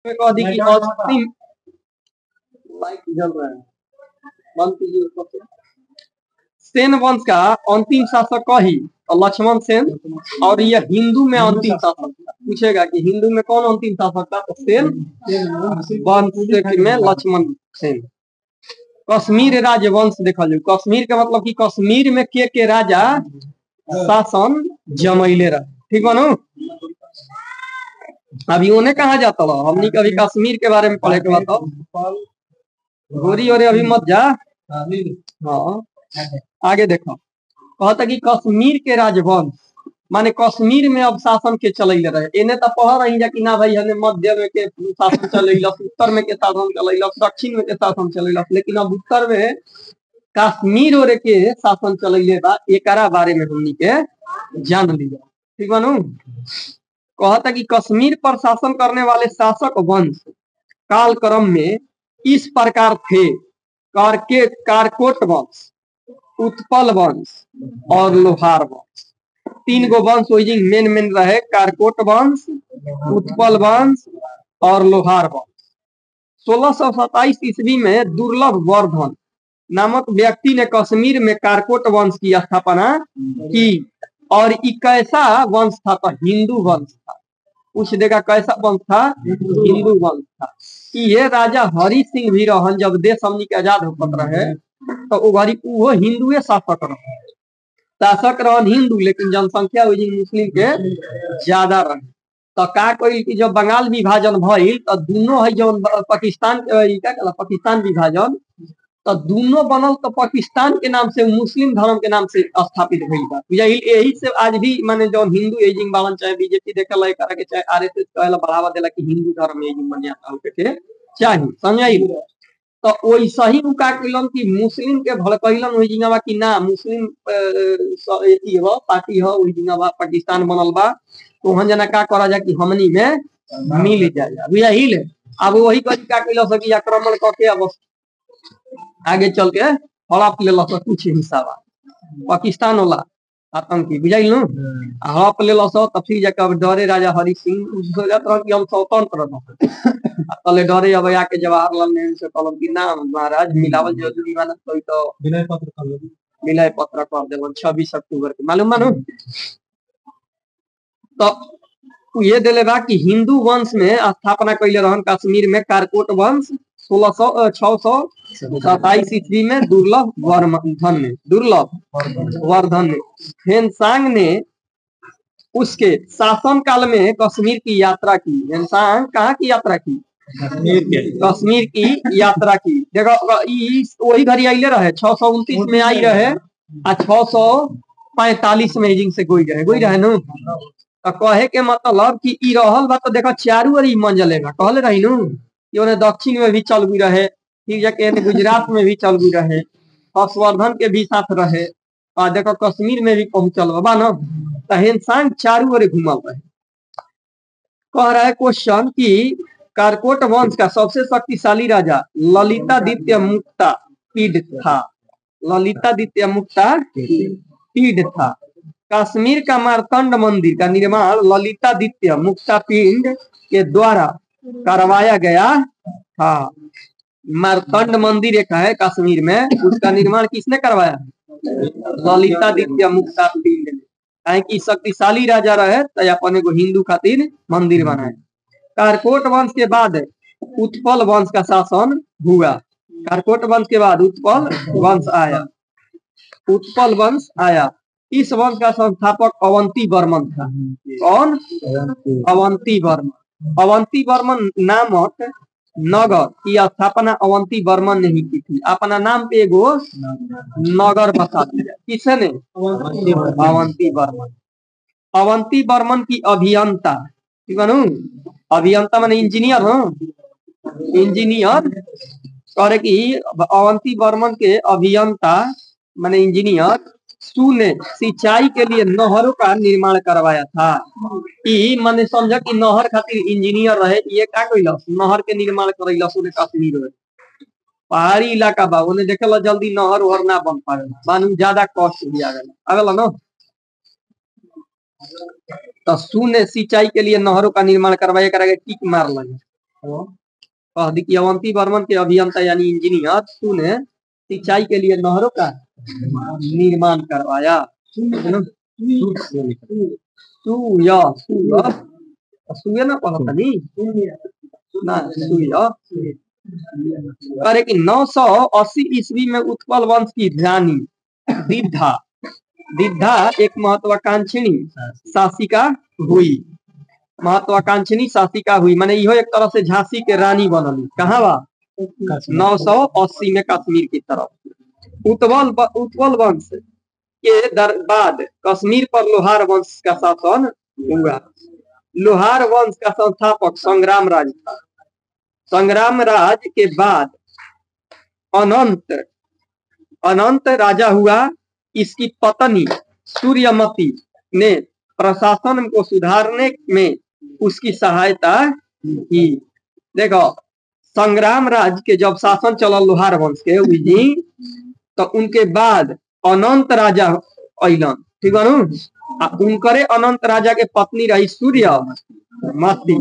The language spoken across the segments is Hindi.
में कह दी कि अंतिम लाइट जल रहा है, बंद कीजिए उसको। सेन वंश का अंतिम शासक कही लक्ष्मण सेन, और यह हिंदू में अंतिम शासक था। पूछेगा कि हिंदू में कौन अंतिम शासक था, तो सेन वंश में लक्ष्मण सेन। कश्मीर राजवंश देखा जाए, कश्मीर का मतलब कि कश्मीर में के राजा शासन जमैले रहे। ठीक बानू, अभी उन्हें कहा जाता ला, हमनी कभी कश्मीर के बारे में पढ़े के बाद गोरी और अभी मत जा। हाँ आगे देखो, कहता कि कश्मीर के राजवंश माने कश्मीर में अब शासन के चलैले रहे। इन्हें तो पढ़ रही कि ना भाई हमें मध्य में के शासन चलैलस, उत्तर में के शासन चलैलस, दक्षिण में के शासन चलैलस, लेकिन अब उत्तर में कश्मीर और के शासन चलैले बा, एकरा बारे में हमनी के जान लिया। ठीक बानू, कहता कि कश्मीर पर शासन करने वाले शासक वंश काल क्रम में इस प्रकार थे: कारकोट वंश, उत्पल वंश और लोहार वंश। तीन गो वंश मेन रहे, कारकोट वंश, उत्पल वंश और लोहार वंश। 1627 ईस्वी में दुर्लभ वर्धन नामक व्यक्ति ने कश्मीर में कारकोट वंश की स्थापना की, और ये कैसा वंश था, तो हिंदू वंश था। पूछ देगा कैसा वंश था, हिंदू वंश था। ये राजा हरि सिंह भी रहन, जब देश हमनी के आजाद होत रहे तो वो हिंदुए शासक रहे, हिंदू, लेकिन जनसंख्या मुस्लिम के ज्यादा रहे। तो का कोई कि जब बंगाल विभाजन भइल तो दोनों है जो पाकिस्तान पाकिस्तान विभाजन, तो दोनों बनल, तो पाकिस्तान के नाम से मुस्लिम धर्म के नाम से स्थापित भइल बा। यही से आज भी माने जो हिंदू एजिंग बालन, चाहे बीजेपी देखला एकरा के, चाहे आरएसएस कहला बढ़ावा देला कि हिंदू धर्म एजिंग मान्यता होके के चाहिए, समझाई। तो वैसा ही उनका कहलन कि मुस्लिम के भड़कैलन वही जिंगा कि ना मुस्लिम एथी हो पार्टी हो वही जिंगा पाकिस्तान बनल बा, तो वहां जना का करा जा कि हमनी में मिल जाए। यही ले अब वही कहीं का कहला सकी आक्रमण करके अब आगे चल के हड़प ले कुछ हिस्सा पाकिस्तान वाला आतंकी, बुझाइल नु, हड़प ले तब फिर जाकर डरे राजा हरि सिंह कि हम स्वतंत्र तले डरे अब आके जवाहरलाल नेहरू से कहलन कि ना महाराज मिलावल जरूरी बा, तो विनय पत्र कर देवन 26 अक्टूबर के, मालूम मानू। तो ये दिले बा कि हिंदू वंश में स्थापना कैले रहन कश्मीर में कारकोट वंश 627 ईस्वी में दुर्लभ वर्धन ने हेनसांग ने उसके शासन काल में कश्मीर की यात्रा की। हेनसांग कहाँ की यात्रा की, कश्मीर की यात्रा की। देखो वही घड़ी आइले रहे 629 में आई रहे आ 645 में एजिंग से गोई रहे नु। तो कहे के मतलब कि ई रहल बा, तो देखो चारू ओर मंजले बा, कहले रही नु कि उन्हें दक्षिण में भी चल भी रहे, फिर जाके गुजरात में भी चल भी रहे, हर्षवर्धन के भी साथ रहे, और देखो कश्मीर में भी पहुंचल बा ना। तो हेनसांग चारू ओर घूमल रहे। कह रहा है क्वेश्चन कि कारकोट वंश का सबसे शक्तिशाली राजा ललितादित्य मुक्ता पीड था। ललितादित्य मुक्ता पीड था। कश्मीर का मारतंड मंदिर का निर्माण ललितादित्य मुक्तापिंड के द्वारा करवाया गया था। मारतंड मंदिर एक है कश्मीर में, उसका निर्माण किसने करवाया, ललितादित्य मुक्तापिंड ने। कहे कि शक्तिशाली राजा रहे तो अपने को हिंदू खातिर मंदिर बनाए। कारकोट वंश के बाद उत्पल वंश का शासन हुआ। कारकोट वंश के बाद उत्पल वंश आया। उत्पल वंश आया। इस वंश का संस्थापक अवंती वर्मन था। कौन, अवंती वर्मन। अवंती वर्मन नामक नगर की स्थापना अवंती वर्मन ने ही की थी। अपना नाम पे एगो नगर बसा दिया, किसने, अवंती वर्मन। अवंती वर्मन की अभियंता, अभियंता माने इंजीनियर हो, इंजीनियर करे कि अवंती वर्मन के अभियंता माने इंजीनियर सू ने सिंचाई के लिए नहरों का निर्माण करवाया था। मैंने समझा कि नहर खातिर इंजीनियर रहे, ये का कइलस, नहर के निर्माण करैलस। उन्हें कश्मीर में पहाड़ी इलाका बा, उन्हें देखला जल्दी नहर उहर ना बन पाएगा, मानू ज्यादा कॉस्ट भी आगला ना। तो सू ने सिंचाई के लिए नहरों का निर्माण करवाया, करा टिक मार लगे। कह दी कि अवंती बर्मन के अभियंता यानी इंजीनियर सु ने सिंचाई के लिए नहरों का निर्माण करवाया। सूर्य ना पढ़ता नहीं ना सूर्य। अरे कि 980 ईस्वी में उत्पल वंश की रानी दीधा दीधा एक महत्वाकांक्षिणी शासिका हुई। महत्वाकांक्षिणी शासिका हुई माने इहो एक तरह से झांसी के रानी बनली। कहाँ बा 980 में कश्मीर की तरफ। उत्पल वंश के बाद कश्मीर पर लोहार वंश का शासन हुआ। लोहार वंश का संस्थापक संग्राम राज था। संग्राम राज के बाद अनंत राजा हुआ। इसकी पत्नी सूर्यमती ने प्रशासन को सुधारने में उसकी सहायता की। देखो संग्राम राज के जब शासन चला लोहार वंश के जी तो उनके बाद अनंत राजा अलन। ठीक है उनकरे अनंत राजा के पत्नी रही सूर्यमती।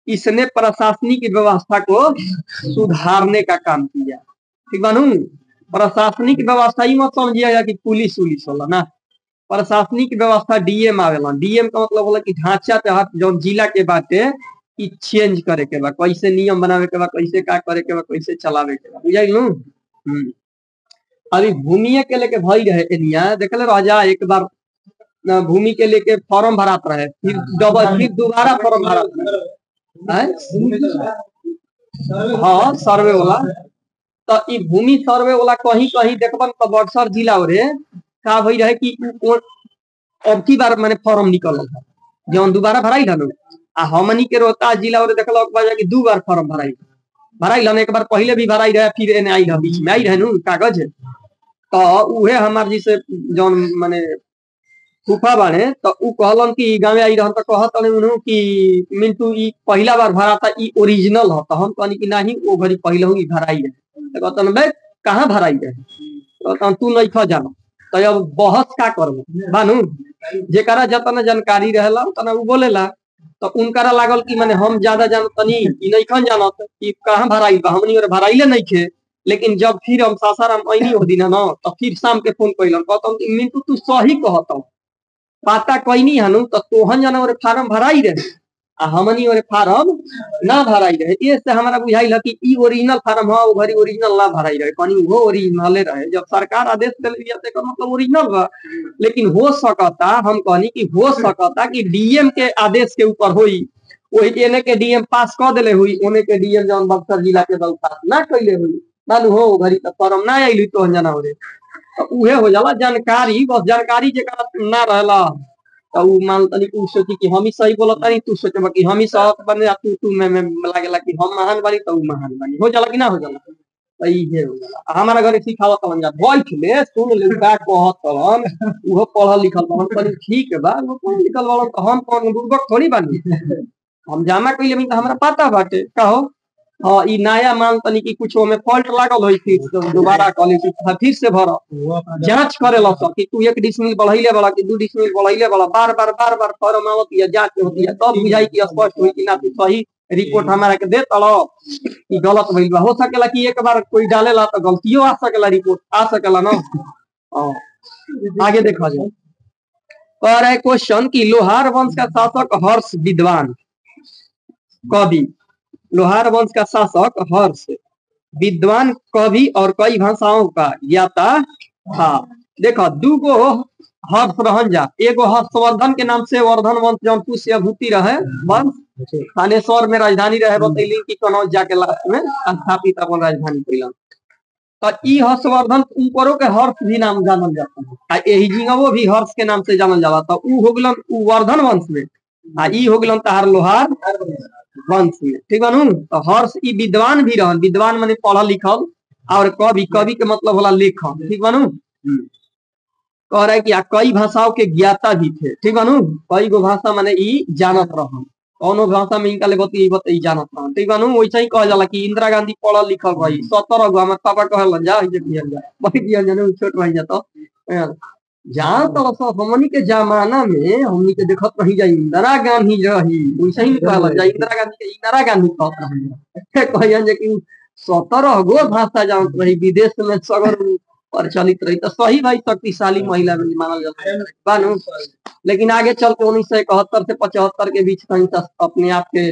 इसने प्रशासनिक व्यवस्था को सुधारने का काम किया। ठीक है प्रशासनिक व्यवस्था ही मत समझिएगा कि पुलिस उलिस होला ना। प्रशासनिक व्यवस्था डीएम आवेला। डीएम का मतलब होला कि ढांचा पे जो जिला के बाटे कि चेंज करे के बा, कैसे नियम बनावे के बा, कैसे का करे के बा, कैसे चलावे के बा। बुझाइलू अभी भूमि के लेके भई रहे एनिया देखले राजा एक बार भूमि के लेके फॉर्म भरात रहे फिर डबल फिर दोबारा फॉर्म भरात रहे। हाँ सर्वे वाला तो ई भूमि सर्वे वाला कहीं कहीं देखबन तो बक्सर जिला रे का भई रहे कि अब की बार माने फॉर्म निकल जौन दोबारा भराई हलो आ हमनी के रोहतास जिला रे देखल कि 2 बार फॉर्म भराई एक बार पहले भी भराई रहे फिर एने आई रहे बीच में आई रहे नु कागज तो उहे हमार जी से जौन माने फूफा बाड़े तो उ कहलन कि गांव आई रहन तो कहत उन्हों कि मिंटू ई पहला बार भरा था ई ओरिजिनल हो। तो हम कहनी कि नहीं वो घड़ी पहले ही भराई है। तो कहतन बे कहां भराई है तो तू नहीं ख जानो तो अब बहस का करबो बानू जेकरा जतना जानकारी रहेला तना उ बोलेला तो उनकरा लागल कि माने हम ज्यादा जानतनी ई नहीं खन जानत कि कहां भराई बा हमनी और भराइले नहीं खे। लेकिन जब फिर हम सासाराम आईनी हो दिन ना तो फिर शाम के फोन कइलन कहतन कि मिंटू तू सही कहत पाता कईनी हनु तो तोहन जना और फार्म भराई रहे आ हमनी और फार्म ना भराई रहे। ये से हमारा बुझाइल कि ई ओरिजिनल फार्म हो घरी ओरिजिनल ना भराई रहे कनी वो ओरिजिनल रहे। जब सरकार आदेश देले बिया ते मतलब ओरिजिनल बा। लेकिन हो सकता हम कहनी कि हो सकता कि डीएम के आदेश के ऊपर होई वही एने के डीएम पास कर देले हुई ओने के डीएम जौन बक्सर जिला के दल पास ना कइले हुई मालूम हो घरी तो फॉर्म ना आइली तो जना हो रे तो उहे हो जाला जानकारी बस जानकारी जेकरा ना रहला तो उ मान तनी उ सोची कि हम ही सही बोलत तानी तू सोचबा कि हम ही सही बने तू में लागेला कि हम महान बानी तो उ महान बानी हो जाला कि ना हो जाला तो इहे हो जाला। हमारा घरे सिखावत तवन जा बैठ ले सुन ले का कहत तवन उहो पढ़ल लिखल हम कहनी ठीक बा वो पढ़ल लिखल वाला तो हम कौन बुर्बक थोड़ी बानी हम जामा कइले में तो हमरा पता बाटे कहो। हाँ ई नया मान तनी कि कुछ में फॉल्ट लागल होई फिर दोबारा कॉलेज फिर से भर जांच करे ला कि तू 1 डिसमिल बढ़ाइले वाला कि 2 डिसमिल बढ़ाइले वाला बार बार फॉर्म आवत या जांच होती है तब बुझाई कि स्पष्ट होई कि ना तू सही रिपोर्ट हमारा के दे तलो कि गलत भइल बा। हो सकेला कि एक बार कोई डालेला तो गलतियों आ सकेला रिपोर्ट आ सकेला ना। आगे देखा जाए कह रहे क्वेश्चन कि लोहार वंश का शासक हर्ष विद्वान कवि लोहार वंश का शासक हर्ष विद्वान कवि और कई भाषाओं का ज्ञाता था। देखो 2 गो हर्ष रहन जा एगो हर्षवर्धन के नाम से वर्धन वंश जौन पुष्य भूति रहे वंश थानेश्वर में राजधानी रहे बतैली कि कनौज जाके लास्ट में स्थापित अपन राजधानी कैलन। तो ई हर्षवर्धन ऊपरों के हर्ष भी नाम जानल जाता है आ एही जिंगवो भी हर्ष के नाम से जानल जाला। तो उ हो गलन उ वर्धन वंश में आ ई हो गलन तहार लोहार वंश में। ठीक है तो हर्ष ई विद्वान भी रहन विद्वान माने पढ़ल लिखल और कवि के मतलब होला लेखक। ठीक है कह रहा है कि कई भाषाओं के ज्ञाता भी थे। ठीक है कई गो भाषा माने ई जानत रहन कौनो भाषा में इनका ले बतई जानत रहन। ठीक है वैसे ही कहल जाला कि इंदिरा गांधी पढ़ल लिखल रही 17 गो हमर पापा कहलन जा इजे दिया जा बड़ी दिया जाने छोट भाई जा तो जहाँ तो हमनी के जमाना में हमनी के देखत रही जा इंदिरा गांधी रही वैसे ही कहल जा इंदिरा गांधी के इंदिरा गांधी कहत रही कहियन जे कि 17 गो भाषा जानत रही विदेश में सगर प्रचलित रही तो सही भाई शक्तिशाली महिला में मानल जाता है बानू। लेकिन आगे चल के 1971 से 75 के बीच कहीं अपने आप के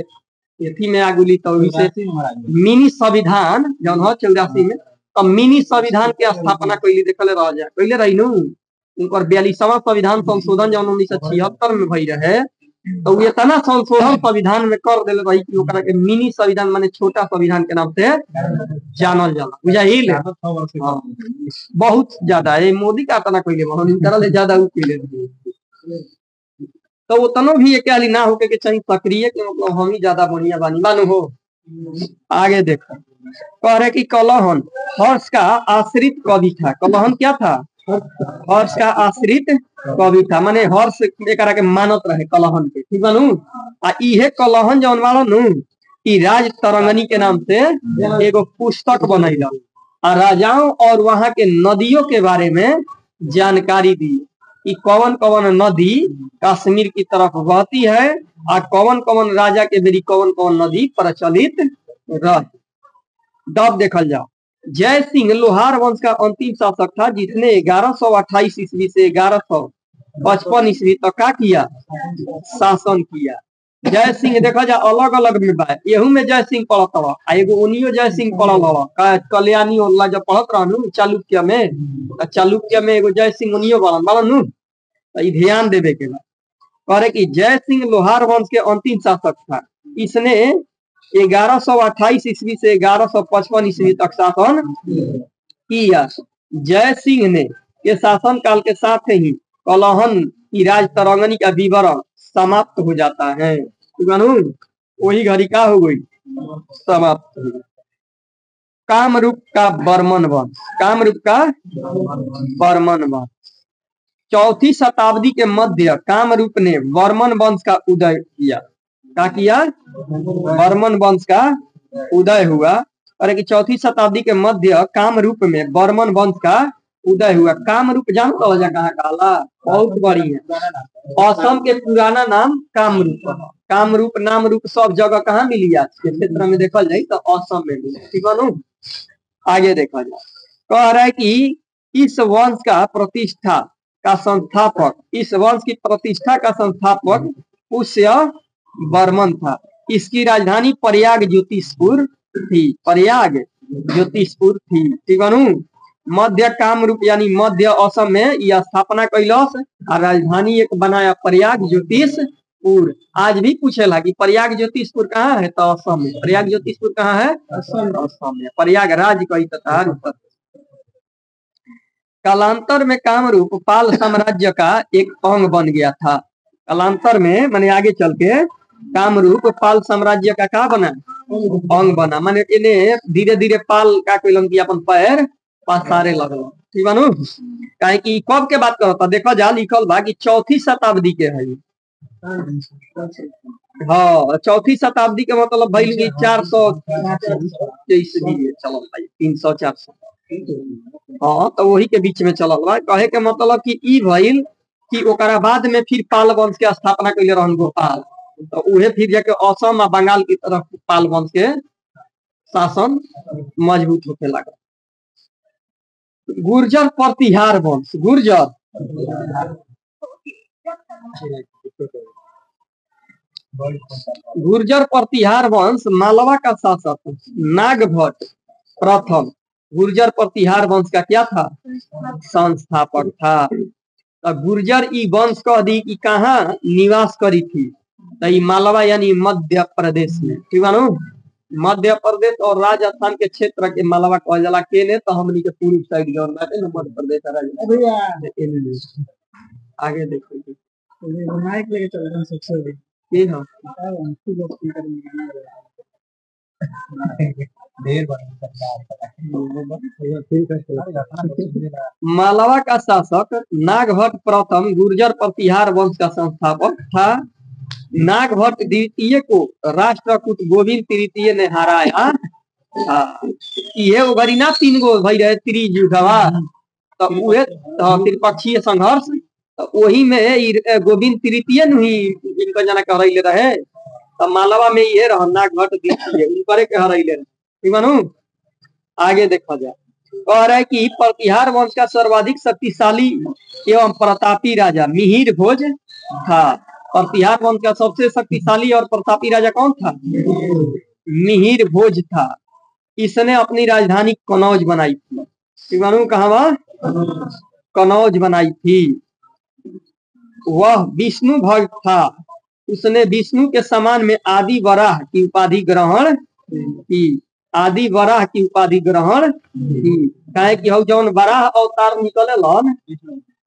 एथी में आगुली तो मिनी संविधान जौन हो 84 में तब मिनी संविधान के स्थापना कैली देखले रह जाए कैले रही नु उनकर 42वां संविधान संशोधन जौन 1976 में भई रहे तो ये तना संशोधन संविधान में कर देले रही कि ओकरा के मिनी संविधान माने छोटा संविधान के नाम से जानल जाला बुझाइल। बहुत ज्यादा ये मोदी का तना कैले हम इनकरा ले ज्यादा उ कैले तो उतना भी एक ना होके के चाहिए सक्रिय के मतलब हम ही ज्यादा बढ़िया बानी बानू हो। आगे देखो कह रहे कि कलहन हर्ष का आश्रित कवि था। कलहन क्या था? हर्ष का आश्रित कवि था माने हर्ष एकरा के मानत रहे कलहन के ठीक बानू। आ इहे कलहन जौन वाला नु ई राज तरंगनी के नाम से एगो पुस्तक बनैला आ राजाओं और वहां के नदियों के बारे में जानकारी दी कि कौन कौन नदी कश्मीर की तरफ बहती है और कौन कौन राजा के बेरी कौन कौन नदी प्रचलित रह। दब देखल जाओ जय सिंह लोहार वंश का अंतिम शासक था जिसने 1128 ईस्वी से 1155 ईस्वी तक का किया शासन किया। जय सिंह देखा जा अलग अलग में बा एहू में जय सिंह पढ़त रहा एगो उनियो जय सिंह पढ़ल रहा कल्याणी वाला जब पढ़त रहनु चालुक्य में एगो जय सिंह उनियो बालन ध्यान देवे के बाद करे कि जय सिंह लोहार वंश के अंतिम शासक था। इसने 1128 ईस्वी से 1155 ईस्वी तक शासन किया। जय सिंह ने के शासन काल के साथ ही कलहन की राज तरंगनी का विवरण समाप्त हो जाता है। वही घड़ी का हो गई समाप्त हो गई। कामरूप का बर्मन वंश कामरूप का बर्मन वंश 4वीं शताब्दी के मध्य कामरूप ने बर्मन वंश का उदय किया। क्या किया? बर्मन वंश का उदय हुआ। अरे कि 4वीं शताब्दी के मध्य कामरूप में बर्मन वंश का उदय हुआ। कामरूप जानते हो कहाँ काला बहुत बड़ी है असम के पुराना नाम कामरूप। कामरूप नाम रूप सब जगह कहाँ मिली आज के क्षेत्र में देखल जाए तो असम में मिली ठीक है। आगे देखा जाए कह रहा है कि इस वंश का प्रतिष्ठा का संस्थापक इस वंश की प्रतिष्ठा का संस्थापक पुष्य बर्मन था। इसकी राजधानी प्रयाग ज्योतिषपुर थी ठीक है। मध्य कामरूप यानी मध्य असम में यह स्थापना कैलस और राजधानी एक बनाया प्रयाग ज्योतिषपुर। आज भी पूछेला कि प्रयाग ज्योतिषपुर कहाँ है तो असम में। प्रयाग ज्योतिषपुर कहाँ है? असम में। प्रयागराज कही तथा कालांतर में कामरूप पाल साम्राज्य का एक अंग बन गया था। कालांतर में माने आगे चल के कामरूप पाल साम्राज्य का क्या बना अंग बना माने इन्हें धीरे धीरे पाल का कैलन की अपन पैर पसारे लगल ठीक है। काहे कि कब के बात करता देखो जा लिखल बा कि 4वीं शताब्दी के है। हाँ 4वीं शताब्दी के मतलब भइल कि 400 ईस्वी में चलल भाई 300 400 हाँ तो वही के बीच में चलल बा। कहे के मतलब कि ई भइल कि ओकरा बाद में फिर पाल वंश के स्थापना कैले रहन गोपाल तो उहे फिर जाके असम और बंगाल की तरफ पाल वंश के शासन मजबूत होके लगा। गुर्जर प्रतिहार वंश गुर्जर प्रतिहार वंश मालवा का शासक नागभट्ट प्रथम गुर्जर प्रतिहार वंश का क्या था संस्थापक था। तो गुर्जर ई वंश कह दी कि कहाँ निवास करी थी तो मालवा यानी मध्य प्रदेश में ठीक है। मध्य प्रदेश और राजस्थान के क्षेत्र के मालवा कहल जाला के ने तो हमनी के पूर्व साइड जौन बाटे न मध्य प्रदेश आगे देखो विनायक लेके चल रहे हैं सबसे ये हां मालवा का शासक नागभट्ट प्रथम गुर्जर प्रतिहार वंश का संस्थापक था। नागभट्ट द्वितीय को राष्ट्रकूट गोविंद तृतीय ने हराया। ये गरीना 3 गो भाई रहे त्रिजुगवा तो उहे त्रिपक्षीय संघर्ष तो वही में गोविंद तृतीय ही इनका जना करैले रहे तो मालवा में ये रहना घट दीजिए ऊपर के हरैले ठीक मानू। आगे देखा जाए कह रहा है कि प्रतिहार वंश का सर्वाधिक शक्तिशाली एवं प्रतापी राजा मिहिर भोज था। प्रतिहार वंश का सबसे शक्तिशाली और प्रतापी राजा कौन था? मिहिर भोज था। इसने अपनी राजधानी कनौज बनाई थी। कहाँ? कनौज बनाई थी। वह विष्णु भक्त था। उसने विष्णु के समान में आदि वराह की उपाधि ग्रहण की। आदि वराह की उपाधि ग्रहण की। कहे कि जौन वराह अवतार निकले लन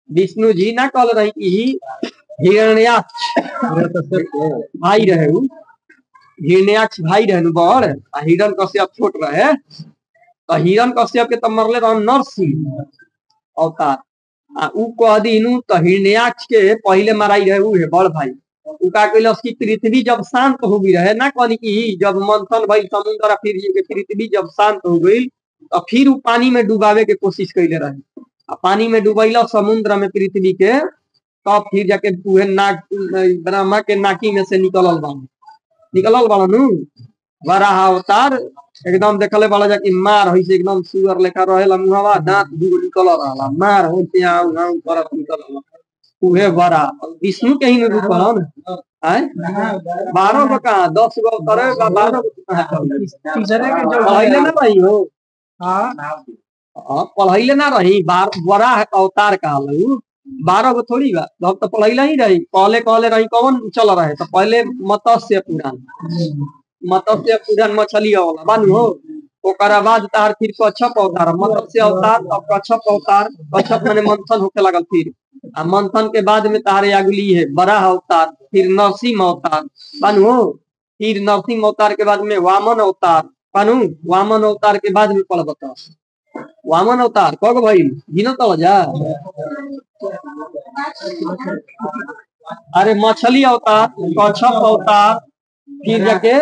विष्णु जी ना कल रही कि हिरण्याक्ष भाई रहे हिरण्याक्ष भाई रहे बड़ हिरण कश्यप छोट रहे तो हिरण कश्यप के तो मरले रह नरसिंह अवतार उ कह दीनू तो हिरण्याक्ष के पहले मराई रहे उ है बड़ भाई उका कैलस की पृथ्वी जब शांत हो गई रहे ना कहनी कि जब मंथन भइल समुद्र फिर के पृथ्वी जब शांत हो गई तो फिर उ पानी में डुबावे के कोशिश कैले रहे पानी में डुबैला समुद्र में पृथ्वी के तब फिर जाके उहे नाक ब्रह्मा के नाकी में से निकलल बानू वराह अवतार एकदम देखले वाला जाके मार होई से एकदम सुअर लेखा रहेला मुहावा दांत दूगो निकल रहला मार होई से आउ आउ करत निकलल उहे वरा विष्णु के ही रूप हन हैं 12 गो का 10 गो करे 12 तीसरे के जो पहले ना रही हो हां पढ़ैले ना रही वरा अवतार कहलू 12 गो थोड़ी बा अब तो पढ़ैले ही रही कहले रही कौन चल रहे तो पहले मत्स्य पुराण मछली वाला बानू हो ओकरा बाद तार फिर कच्छप अवतार मत्स्य अवतार और कच्छप अवतार कच्छप माने मंथन होके लगल फिर मंथन के बाद में तारे अगली है वराह अवतार फिर नरसिंह अवतार बानू हो फिर नरसिंह अवतार के बाद में वामन अवतार बानू वामन अवतार के बाद में पढ़ बता वामन अवतार कग भाई गिनो तो जा अरे मछली अवतार कच्छप अवतार फिर जाके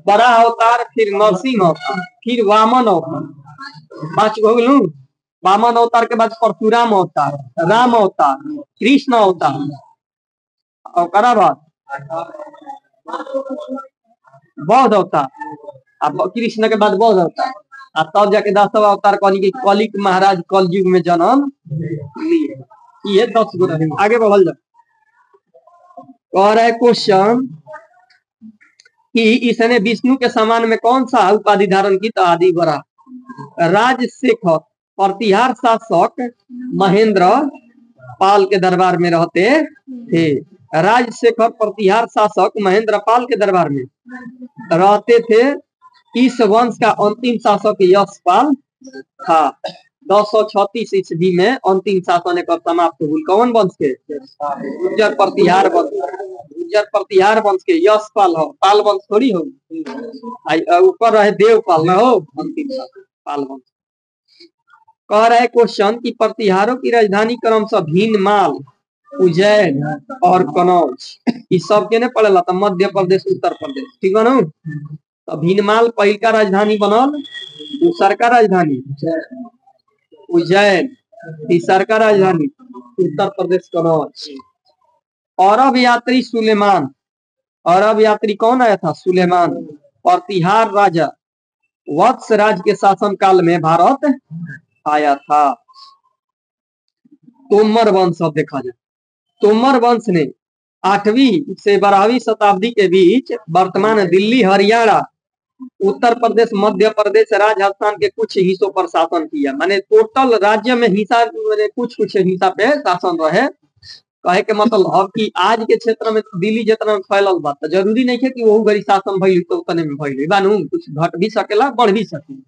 वराह अवतार फिर नरसिंह अवतार फिर वामन अवतार 5 हो गलू वामन अवतार के बाद परशुराम अवतार राम अवतार कृष्ण अवतार और बाद बौद्ध अवतार अब कृष्ण के बाद बौद्ध अवतार तब जाके 10वां अवतार कहनी कलिक महाराज कल युग में जन्म लिए ये 10 गो रहे आगे बढ़ल जा कह रहा है क्वेश्चन कि इसने विष्णु के समान में कौन सा उपाधि धारण की तो आदि वराह राजशेखर प्रतिहार शासक महेंद्र पाल के दरबार में रहते थे। राजशेखर प्रतिहार शासक महेंद्र पाल के दरबार में रहते थे। इस वंश का अंतिम शासक यशपाल था। 1036 ईस्वी में अंतिम शासन एक समाप्त हुई कौन वंश के गुर्जर प्रतिहार वंश के यशपाल हो पाल वंश थोड़ी हो ऊपर रहे देवपाल ना हो अंतिम पाल वंश। कह रहे क्वेश्चन की प्रतिहारों की राजधानी क्रमशः भीनमाल उज्जैन और कनौज इस सब के ने पड़ेला तो मध्य प्रदेश उत्तर प्रदेश ठीक है ना। तो भीनमाल पहल का राजधानी बनल दूसर का राजधानी उज्जैन तीसर का राजधानी उत्तर प्रदेश कनौज। अरब यात्री सुलेमान अरब यात्री कौन आया था? सुलेमान प्रतिहार राजा वत्स राज के शासन काल में भारत आया था। तोमर वंश अब देखा जाए तोमर वंश ने 8वीं से 12वीं शताब्दी के बीच वर्तमान दिल्ली हरियाणा उत्तर प्रदेश मध्य प्रदेश राजस्थान के कुछ हिस्सों पर शासन किया। माने टोटल राज्य में हिस्सा कुछ हिस्सा पे शासन रहे। कहे के मतलब कि आज के क्षेत्र में दिल्ली जितना फैलल बा तो जरूरी नहीं है कि वो गरी शासन भइल तो उतने में भइल बानू कुछ घट भी सकेला बढ़ भी सकेला।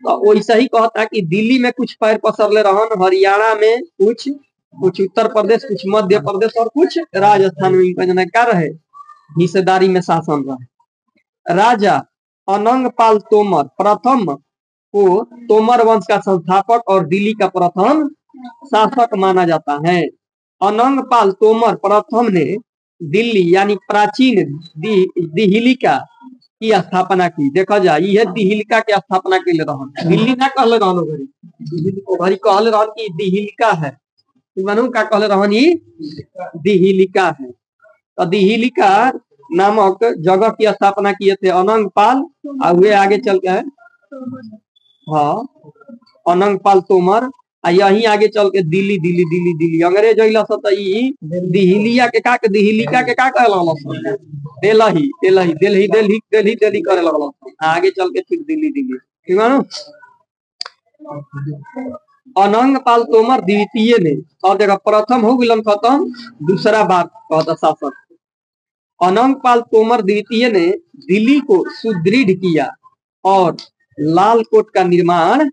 तो वैसा ही कहता कि दिल्ली में कुछ पैर पसरले रहन हरियाणा में कुछ उत्तर प्रदेश कुछ मध्य प्रदेश और कुछ राजस्थान में क्या रहे हिस्सेदारी में शासन रहे। राजा अनंगपाल तोमर प्रथम को तोमर वंश का संस्थापक और दिल्ली का प्रथम शासक माना जाता है। अनंगपाल तोमर प्रथम ने दिल्ली यानी प्राचीन दिहिलिका की स्थापना की। देखा जाए यह दिहिलिका की स्थापना के लिए दिल्ली ना कहले रहलो भाई कहल रहन की दिहिलिका है, मनू का कहल रहन ई दिहिलिका है। तो दिहिलिका नामक जगह की स्थापना किए थे अनंग पाल, और वे आगे चल के हाँ अनंग पाल तोमर, यही आगे चल के दिल्ली दिल्ली दिल्ली दिल्ली अंग्रेज अइला सब त ई दिहिलिया के का दिहिलिका के का कहल सब दिल्ली दिल्ली दिल्ली दिल्ली दिल्ली दिल्ली करे लगल, आगे चल के फिर दिल्ली दिल्ली, ठीक है ना। अनंग पाल तोमर द्वितीय ने, और देखा प्रथम हो गलन खत्म, दूसरा बार कहता शासक अनंग पाल तोमर द्वितीय ने दिल्ली को सुदृढ़ किया और लाल कोट का निर्माण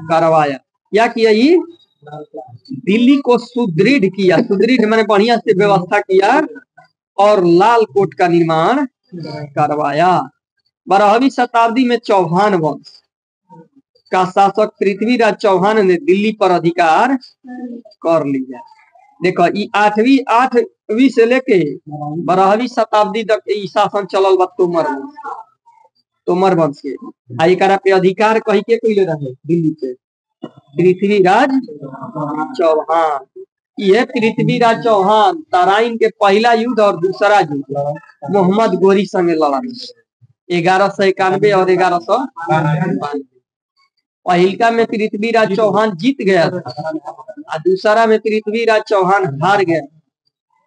करवाया। क्या किया ये? दिल्ली को सुदृढ़ किया, सुदृढ़ मैंने बढ़िया से व्यवस्था किया और लाल कोट का निर्माण करवाया। 12वीं शताब्दी में चौहान वंश का शासक पृथ्वीराज चौहान ने दिल्ली पर अधिकार कर लिया। देखो ये 8वीं से लेके 12वीं शताब्दी तक ई शासन चलल बा तोमर वंश के। एकरा पे अधिकार कही के कइले रहे दिल्ली पे पृथ्वीराज चौहान। ये पृथ्वीराज चौहान तराइन के पहला युद्ध और दूसरा युद्ध मोहम्मद गोरी संगे लड़ा 1191 और 1192। पहिलका में पृथ्वीराज चौहान जीत गया था और दूसरा में पृथ्वीराज चौहान हार गया,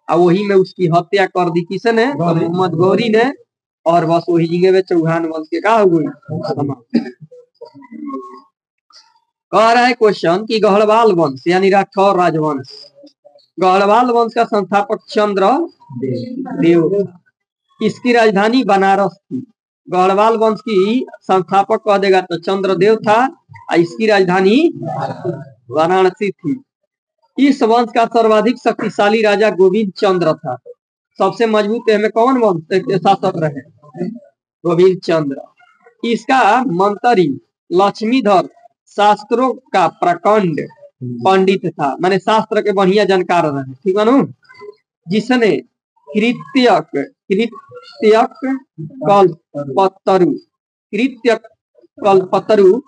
और वही में उसकी हत्या कर दी किसने? मोहम्मद गौरी ने, और बस वही जगह में चौहान वंश के का हो गई। कह रहा है क्वेश्चन कि गढ़वाल वंश यानी राठौर राजवंश, गढ़वाल वंश का संस्थापक चंद्र देव, इसकी राजधानी बनारस थी। गढ़वाल वंश की संस्थापक कह देगा तो चंद्रदेव था, इसकी राजधानी वाराणसी थी। इस वंश का सर्वाधिक शक्तिशाली राजा गोविंद चंद्र था। सबसे मजबूत में कौन वंश शासक रहे? गोविंद चंद्र। इसका मंत्री लक्ष्मीधर शास्त्रों का प्रकांड पंडित था, माने शास्त्र के बढ़िया जानकार रहे, ठीक है ना। जिसने कल्पतरु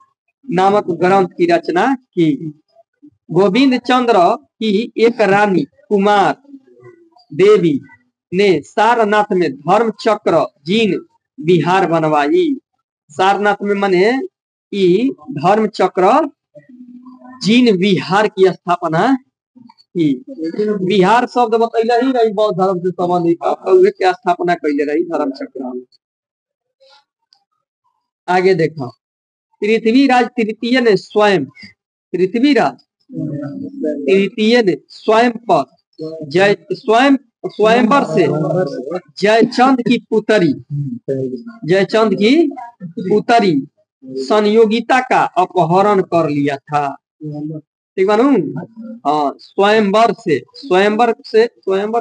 नामक ग्रंथ की रचना की। गोविंद चंद्र की एक रानी कुमार देवी ने सारनाथ में धर्म चक्र जीन विहार बनवाई। सारनाथ में माने धर्म चक्र जीन विहार की स्थापना की। विहार शब्द बतैला ही रही बौद्ध धर्म से संबंधित, क्या स्थापना कैले रही धर्म चक्र। आगे देखो पृथ्वीराज तृतीय ने स्वयं पर स्वयंवर से जयचंद की पुत्री संयोगिता का अपहरण कर लिया था, ठीक है। हाँ स्वयंवर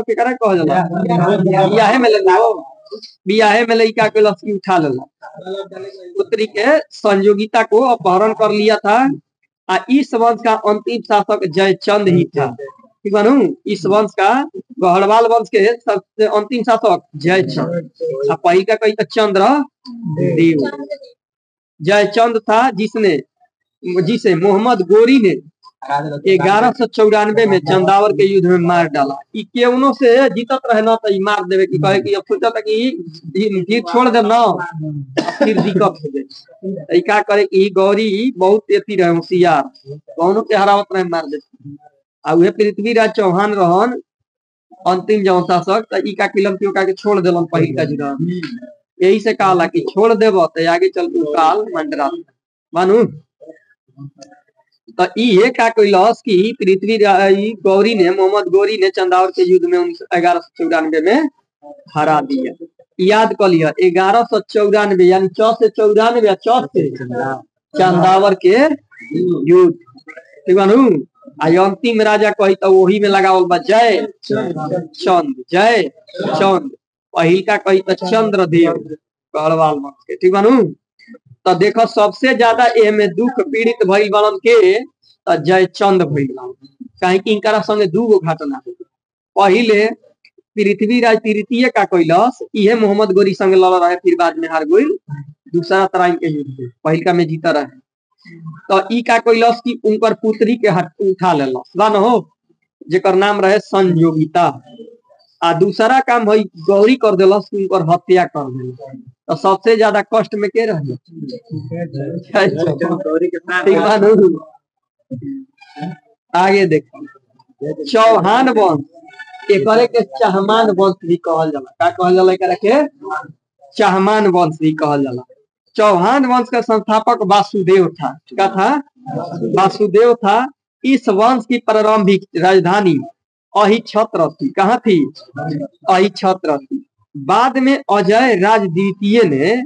के करा कह जाला बियाहे में लड़का के लड़की उठा लेला, पुत्री के संयोगिता को अपहरण कर लिया था। इस वंश का अंतिम शासक जयचंद ही था, ठीक है। इस वंश का गढ़वाल वंश के सबसे अंतिम शासक जयचंद, पहले का कही चंद्र देव जयचंद था, जिसे मोहम्मद गोरी ने 1194 में चंदावर के युद्ध में मार डाला। केवनों से जीतत रहे ना तो मार देवे की कहे कि अब सोचा था कि छोड़ दे ना फिर दिक्कत हो जाए, क्या करे कि गौरी बहुत तेजी रहे होशियार, कौनों के हरावत रहे मार देते। और पृथ्वीराज चौहान रहन अंतिम जौन शासक, तो का किलम के छोड़ दिलन पहिल का जुड़ा। यही से कहला कि छोड़ देव तो आगे चल के काल मंडरा मानू। तो ये क्या कैलाश की पृथ्वीराज गौरी ने मोहम्मद गौरी ने चंदावर के युद्ध में 1194 में हरा दिया। याद कर लिया 1194 यानी 4 से 94 या 4 से चंदावर के युद्ध, ठीक है। अंतिम राजा कही तो वही में लगावल बा जय चंद, पहिल का कही तो चंद्रदेव गढ़वाल वंश के, ठीक है। तो देखो सबसे ज्यादा एमे दुख पीड़ित भइल बनन के जयचंद भइल, काहे कि इनकरा संगे दूगो घटना। पहिले पृथ्वीराज तृतीय का कैलाश इहे मोहम्मद गोरी संगे लड़ रहे, फिर बाद में हार गइल दूसरा तराइन के युद्ध में, पहिलका में जीता रहे। तो ई का कैलस की उनकर पुत्री के उठा लेलस बा न हो, जेकर नाम रहे संयोगिता। आ दूसरा काम है गौरी कर दिलस कि उनकर हत्या कर दिलस। तो सबसे ज्यादा कष्ट में के रहे आगे देखो चौहान वंश एकरे के चहमान वंश भी कहल जाला। का कहल जाला एकरा के? चहमान वंश भी कहल जाला। चौहान वंश का संस्थापक वासुदेव था। क्या था? वासुदेव था। इस वंश की प्रारंभिक राजधानी अहिछत्र थी। कहाँ थी? अहिछत्र थी। बाद में अजय राज द्वितीय ने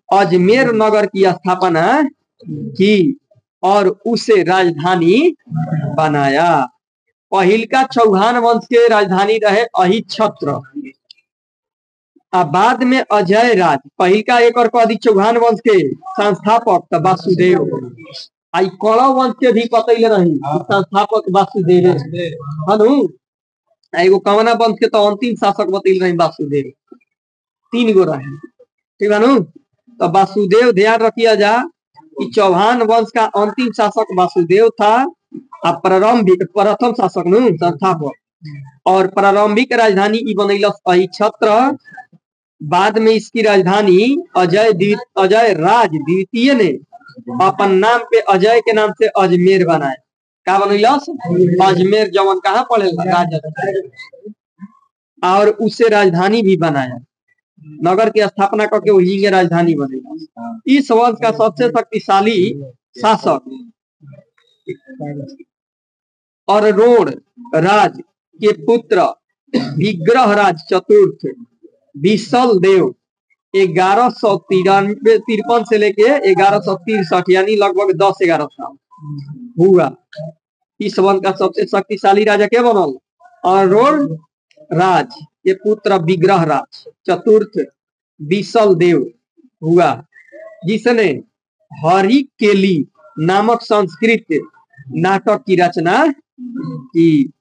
अजमेर नगर की स्थापना की और उसे राजधानी बनाया। पहिल का चौहान वंश के राजधानी रहे अहिछत्र। बाद में अजय राज पहिल का एक और कदी चौहान वंश के संस्थापक वासुदेव। आई कौरव वंश के भी बतैले रही संस्थापक वासुदेव हनु। एगो कवना वंश के तो अंतिम शासक बतैले रही वासुदेव। 3 गो रहे, ठीक है नु। तो वासुदेव ध्यान रखिया जा कि चौहान वंश का अंतिम शासक वासुदेव था। प्रारंभिक प्रथम शासक नु संस्थापक और प्रारंभिक राजधानी ई बनैलस अहिछत्र। बाद में इसकी राजधानी अजय राज द्वितीय ने अपन नाम पे अजय के नाम से अजमेर बनाया। का बनैलस? अजमेर, जवन कहाँ पड़ेगा? राजस्थान। और उससे राजधानी भी बनाया। नगर की स्थापना करके वही के राजधानी बनेगा। इस वंश का सबसे शक्तिशाली शासक और रोड राज के पुत्र विग्रह राज चतुर्थ विशल देव 1153 से लेके 1163 यानी लगभग 10-11 साल हुआ। इस वंश का सबसे शक्तिशाली राजा क्या बनल? अरोड़ राज के पुत्र विग्रह राज चतुर्थ विशल देव हुआ, जिसने हरि केली नामक संस्कृत नाटक की रचना की।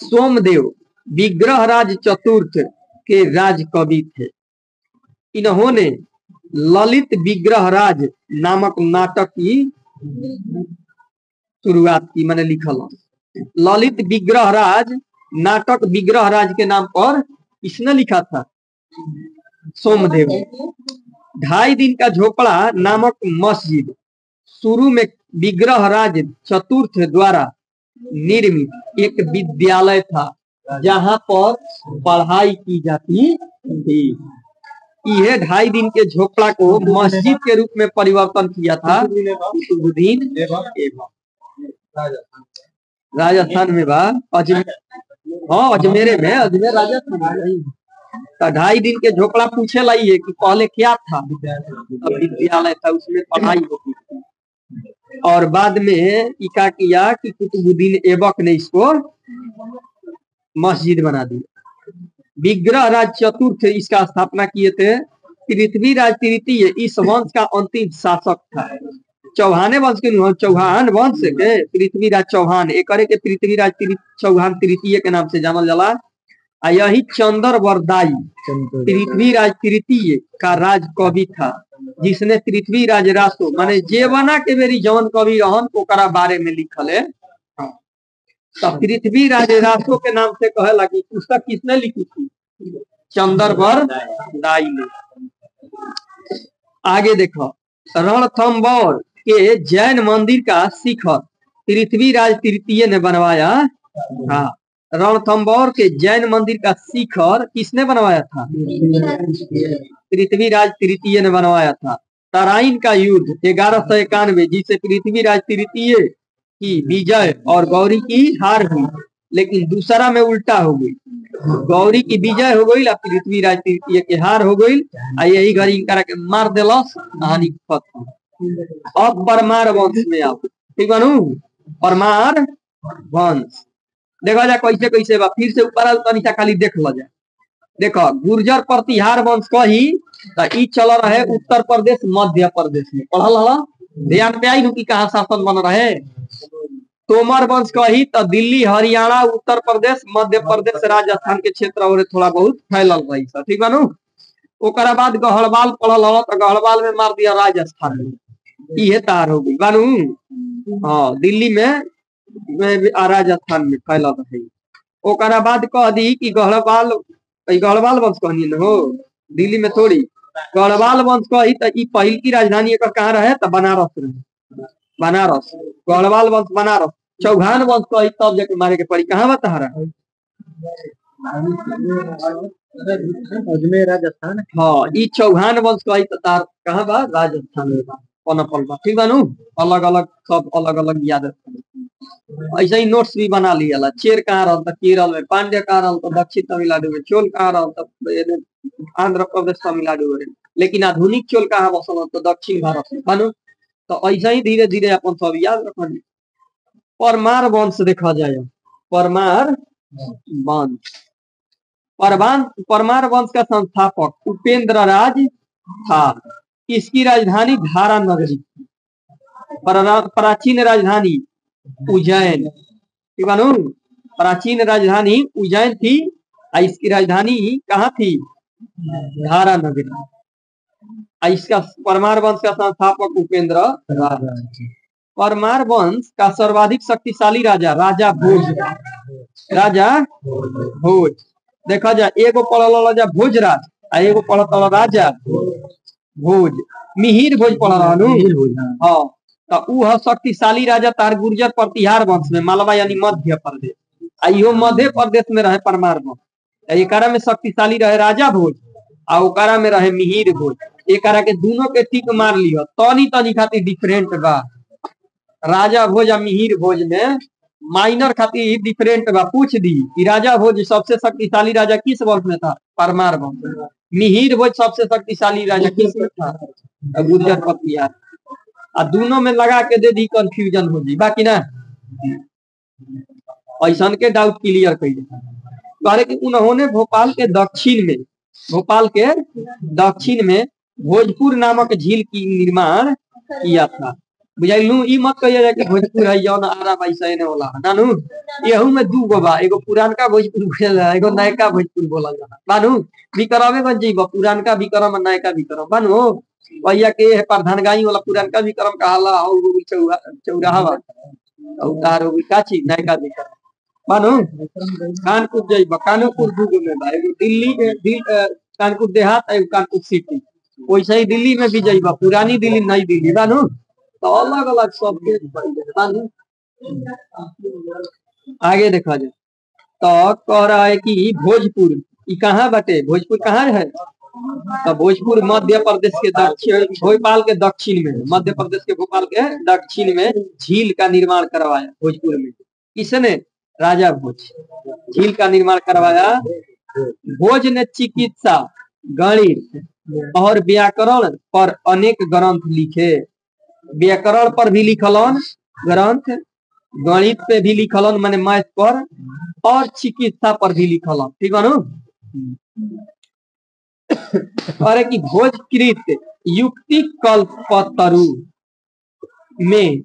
सोमदेव विग्रह राज चतुर्थ के राज कवि थे। इन्होंने ललित विग्रह राज नामक नाटक की शुरुआत की, मैंने लिखल ललित विग्रह राज नाटक विग्रह राज के नाम पर इसने लिखा था सोमदेव। 2.5 दिन का झोपड़ा नामक मस्जिद शुरू में विग्रह राज चतुर्थ द्वारा निर्मित एक विद्यालय था, जहां पर पढ़ाई की जाती थी। यह 2.5 दिन के झोपड़ा को मस्जिद के रूप में परिवर्तन किया था कुतुबुद्दीन ऐबक। राजस्थान में बा अजमेर, हाँ अजमेर में, अजमेर राजस्थान। तो 2.5 दिन के झोपड़ा पूछे लाइए कि पहले क्या था? विद्यालय था, उसमें पढ़ाई होती थी। और बाद में क्या किया कि कुतुबुद्दीन ऐबक ने इसको मस्जिद बना दी। विग्रह राज चतुर्थ इसका स्थापना किए थे। पृथ्वीराज तृतीय इस वंश का अंतिम शासक था। चौहाने वंश के चौहान वंश के पृथ्वीराज चौहान एक के पृथ्वीराज चौहान तृतीय के नाम से जानल जाला। यही चंद्र वरदाई पृथ्वीराज तृतीय का राज कवि था, जिसने पृथ्वीराज रासो माने जेवना के मेरी जवन कवि रहन ओकरा बारे में लिखल है। तो पृथ्वीराज रासो के नाम से कहे लगी। पुस्तक किसने लिखी थी? चंद्रवर दाई ने। आगे देखो रणथंबोर के जैन मंदिर का शिखर पृथ्वीराज तृतीय ने बनवाया। हाँ, रणथंबोर के जैन मंदिर का शिखर किसने बनवाया था? पृथ्वीराज तृतीय ने बनवाया था। तराइन का युद्ध 1191 जिसे पृथ्वीराज तृतीय की विजय और गौरी की हार हुई, लेकिन दूसरा में उल्टा हो गई। गौरी की विजय हो गई, पृथ्वीराज तृतीय की हार हो गई। यही घड़ी के मार दिलस, कहानी खत्म। अब परमार वंश में आओ, ठीक है नु? परमार वंश देखा जा कैसे कैसे बा। फिर से ऊपर तनिका खाली देख लो जा। देखो गुर्जर प्रतिहार वंश कही तो चल रहे उत्तर प्रदेश मध्य प्रदेश में। पढ़ल हला ध्यान पे आई नु कि कहाँ शासन बन रहे। तोमर वंश कही तो दिल्ली हरियाणा उत्तर प्रदेश मध्य प्रदेश राजस्थान के क्षेत्र और थोड़ा बहुत फैलल रही, ठीक है नु? ओकरा बाद गहड़वाल पढ़ल हो तो गहड़वाल में मार दिया राजस्थान में। ये तार हो गई बानू। हाँ दिल्ली में राजस्थान में फैला है। ओकरा बाद कह दी कि गढ़वाल, गढ़वाल वंश कहनी न हो दिल्ली में थोड़ी, गढ़वाल वंश कही तो पहल की राजधानी एक कहाँ रहे तो बनारस रहे, बनारस। गढ़वाल वंश बनारस। चौहान वंश कही तब जाके मारे के पड़ी कहाँ बता रहा है, अजमेर राजस्थान। हाँ ई चौहान वंश कही तो तार कहाँ बा राजस्थान में बा पनपल बा। ठीक बा नु, अलग अलग सब अलग अलग याद है। ऐसे ही नोट्स भी बना लिया। चेर कहाँ रहा केरल में, पांड्य कहाँ रहा तो दक्षिण तमिलनाडु में, चोल कहाँ रहा तो आंध्र प्रदेश तमिलनाडु में, लेकिन आधुनिक चोल कहाँ बसल तो दक्षिण भारत में मानो। तो ऐसा ही धीरे धीरे अपन सब याद रखनी। परमार वंश देखा जाए, परमार वंश, परमार वंश का संस्थापक उपेंद्र राज था। इसकी राजधानी धारा नगरी, प्राचीन राजधानी उज्जैन, प्राचीन राजधानी उज्जैन थी। इसकी राजधानी कहाँ थी, धारा नगरी। इसका परमार वंश का संस्थापक उपेंद्र राज। परमार वंश का सर्वाधिक शक्तिशाली राजा राजा भोज, राजा भोज। देखा जाए एगो पड़ल राजा भोजराज आ एगो पड़ल राजा भोज, मिहिर भोज पड़ रहा। हाँ तो शक्तिशाली राजा तार गुर्जर प्रतिहार वंश में, मालवा यानी मध्य प्रदेश। इहो मध्य प्रदेश में रहे परमार वंश। एकरा में शक्तिशाली रहे राजा भोज आ ओकरा में रहे मिहिर भोज। एकरा के दोनों के टिक मार लियो, तनी तनी खातिर डिफरेंट बा। राजा भोज आ मिहिर भोज में माइनर खातिर डिफरेंट बा। पूछ दी कि राजा भोज सबसे शक्तिशाली राजा किस वंश में था, परमार वंश। मिहिर भोज सबसे शक्तिशाली राजा किस में था, गुर्जर प्रतिहार। दोनों में लगा के दे दी कंफ्यूजन हो जी बाकी ना। ऐसा के डाउट क्लियर कर कि उन्होंने भोपाल के दक्षिण में, भोपाल के दक्षिण में भोजपुर नामक झील की निर्माण किया था। बुझाइलू ई मत कहिए जाए कि भोजपुर है जौन आरा पैसा ने होला नानू। यहू में दू गो बा, एगो पुरानका भोजपुर बोला, एगो नयका भोजपुर बोला जाला बानू। विक्रमेगंज जइबा पुरानका विक्रम नयका विक्रम बानू। भैया के है प्रधानगाई वाला पुरानका विक्रम कहाला और चौराहा बा उतार हो काची नयका विक्रम बानू। कानपुर जइबा, कानपुर दू गो में बा, एगो दिल्ली कानपुर देहात, एगो कानपुर सिटी। वैसे ही दिल्ली में भी जइबा, पुरानी दिल्ली नई दिल्ली बानू, तो अलग अलग सब बानू। आगे देखा जाए तो कह रहा है कि भोजपुर ये कहाँ बटे, भोजपुर कहाँ है तो भोजपुर मध्य प्रदेश के दक्षिण, भोपाल के दक्षिण में, मध्य प्रदेश के भोपाल के दक्षिण में झील का निर्माण करवाया भोजपुर में। किसने, राजा भोज झील का निर्माण करवाया। भोज ने चिकित्सा, गणित और व्याकरण पर अनेक ग्रंथ लिखे। व्याकरण पर भी लिखलन ग्रंथ, गणित पे भी लिखलन माने मैथ पर, और चिकित्सा पर भी लिखलन। ठीक है ना। अरे कि भोजकृत युक्ति कल्पतरु में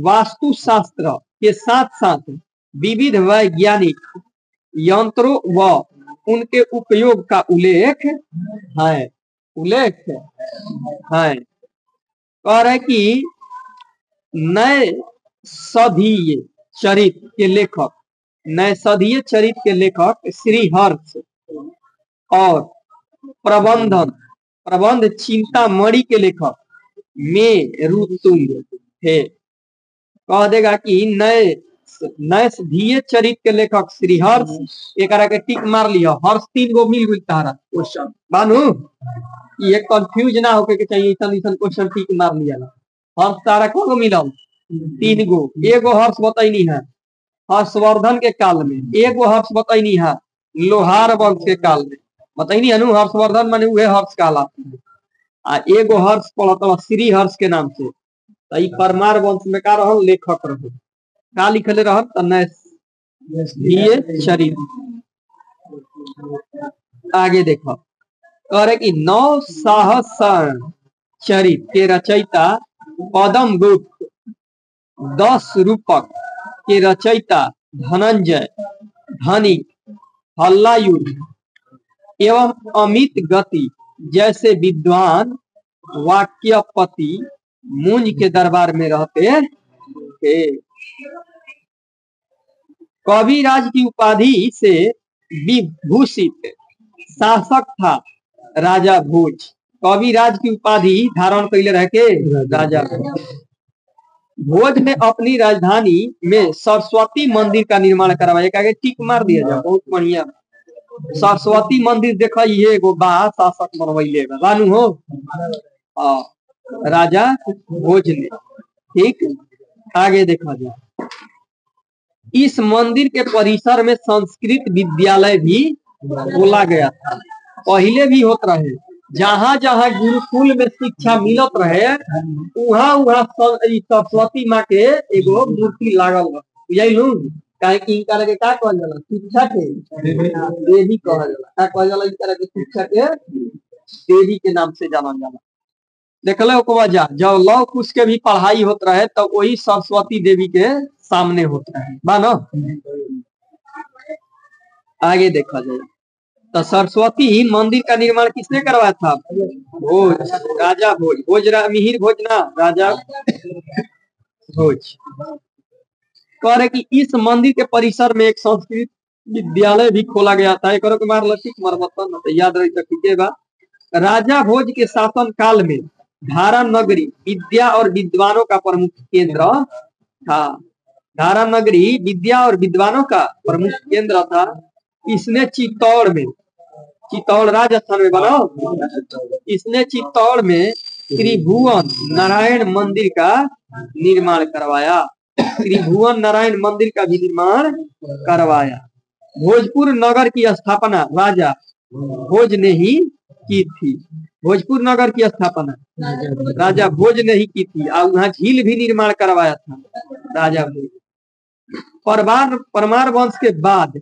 वास्तुशास्त्र के साथ साथ विविध वैज्ञानिक यंत्रों व उनके उपयोग का उल्लेख है, उल्लेख है। कह रहे कि नए सधीय चरित्र के लेखक, नए सधीय चरित्र के लेखक श्री हर्ष और प्रबंध चिंतामणि के लेखक में रुतुल थे। कह देगा कि नए सधीय चरित्र के लेखक श्री हर्ष, एक के टिक मार लिया। हर्ष 3 गो मिल गई तारा क्वेश्चन बानू, ये कंफ्यूज ना होके के चाहिए। क्वेश्चन टिक मार लिया। हर्ष तारा को मिलल 3 गो। एगो हर्ष बताइनी है हर्षवर्धन के काल में, एगो हर्ष बताइनी है लोहार वंश के काल में बताइनी है। हर्षवर्धन माने उहे हर्ष काला आ एगो हर्ष पड़ता श्री हर्ष के नाम से। तो ई परमार वंश में का रहल, लेखक रहे। का लिखले रहल तो नए चरित्र। आगे देखो करे कि 9 सहस्र चरित्र के रचयिता पदम गुप्त, 10 रूपक के रचयिता धनंजय, धनिक, हल्लायुद्ध एवं अमित गति जैसे विद्वान वाक्यपति मुंज के दरबार में रहते थे। कविराज की उपाधि से विभूषित शासक था राजा भोज। कविराज की उपाधि धारण कैले रह के राजा भोज ने अपनी राजधानी में सरस्वती मंदिर का निर्माण करवाया। आगे टिक मार दिया जाए, बहुत बढ़िया। सरस्वती मंदिर देखा ये एगो बा शासक बनवैले बानू हो राजा भोज ने। ठीक, आगे देखा जाए। इस मंदिर के परिसर में संस्कृत विद्यालय भी खोला गया था। पहले भी होत रहे, जहाँ जहाँ गुरुकुल में शिक्षा मिलत रहे वहाँ वहाँ सरस्वती माँ के एगो मूर्ति लागल बुझाइलू। काहे कि इनका के का कहल जाला, शिक्षा के देवी कहल जाला। का कहल जाला इनका के शिक्षा के देवी के नाम से जानल जाला। देखले ओको वजह जब लव कुश के भी पढ़ाई होत रहे तो वही सरस्वती देवी के सामने होता है बानो। आगे देखा जाए तो सरस्वती मंदिर का निर्माण किसने करवाया था? भोज, राजा भोज। मिहिर भोज ना, राजा भोज। कह रहे कि इस मंदिर के परिसर में एक संस्कृत विद्यालय भी खोला गया था। एक मार लतिक मरमतन तो याद रही तो ठीक बा। राजा भोज के शासन काल में धारा नगरी विद्या और विद्वानों का प्रमुख केंद्र था। धारा नगरी विद्या और विद्वानों का प्रमुख केंद्र था। इसने चित्तौड़ राजस्थान में बनाओ। इसने चित्तौड़ में त्रिभुवन नारायण मंदिर का निर्माण करवाया। त्रिभुवन नारायण मंदिर का भी निर्माण करवाया। भोजपुर नगर की स्थापना राजा भोज ने ही की थी। भोजपुर नगर की स्थापना राजा भोज ने ही की थी और वहाँ झील भी निर्माण करवाया था राजा भोज। परमार वंश के बाद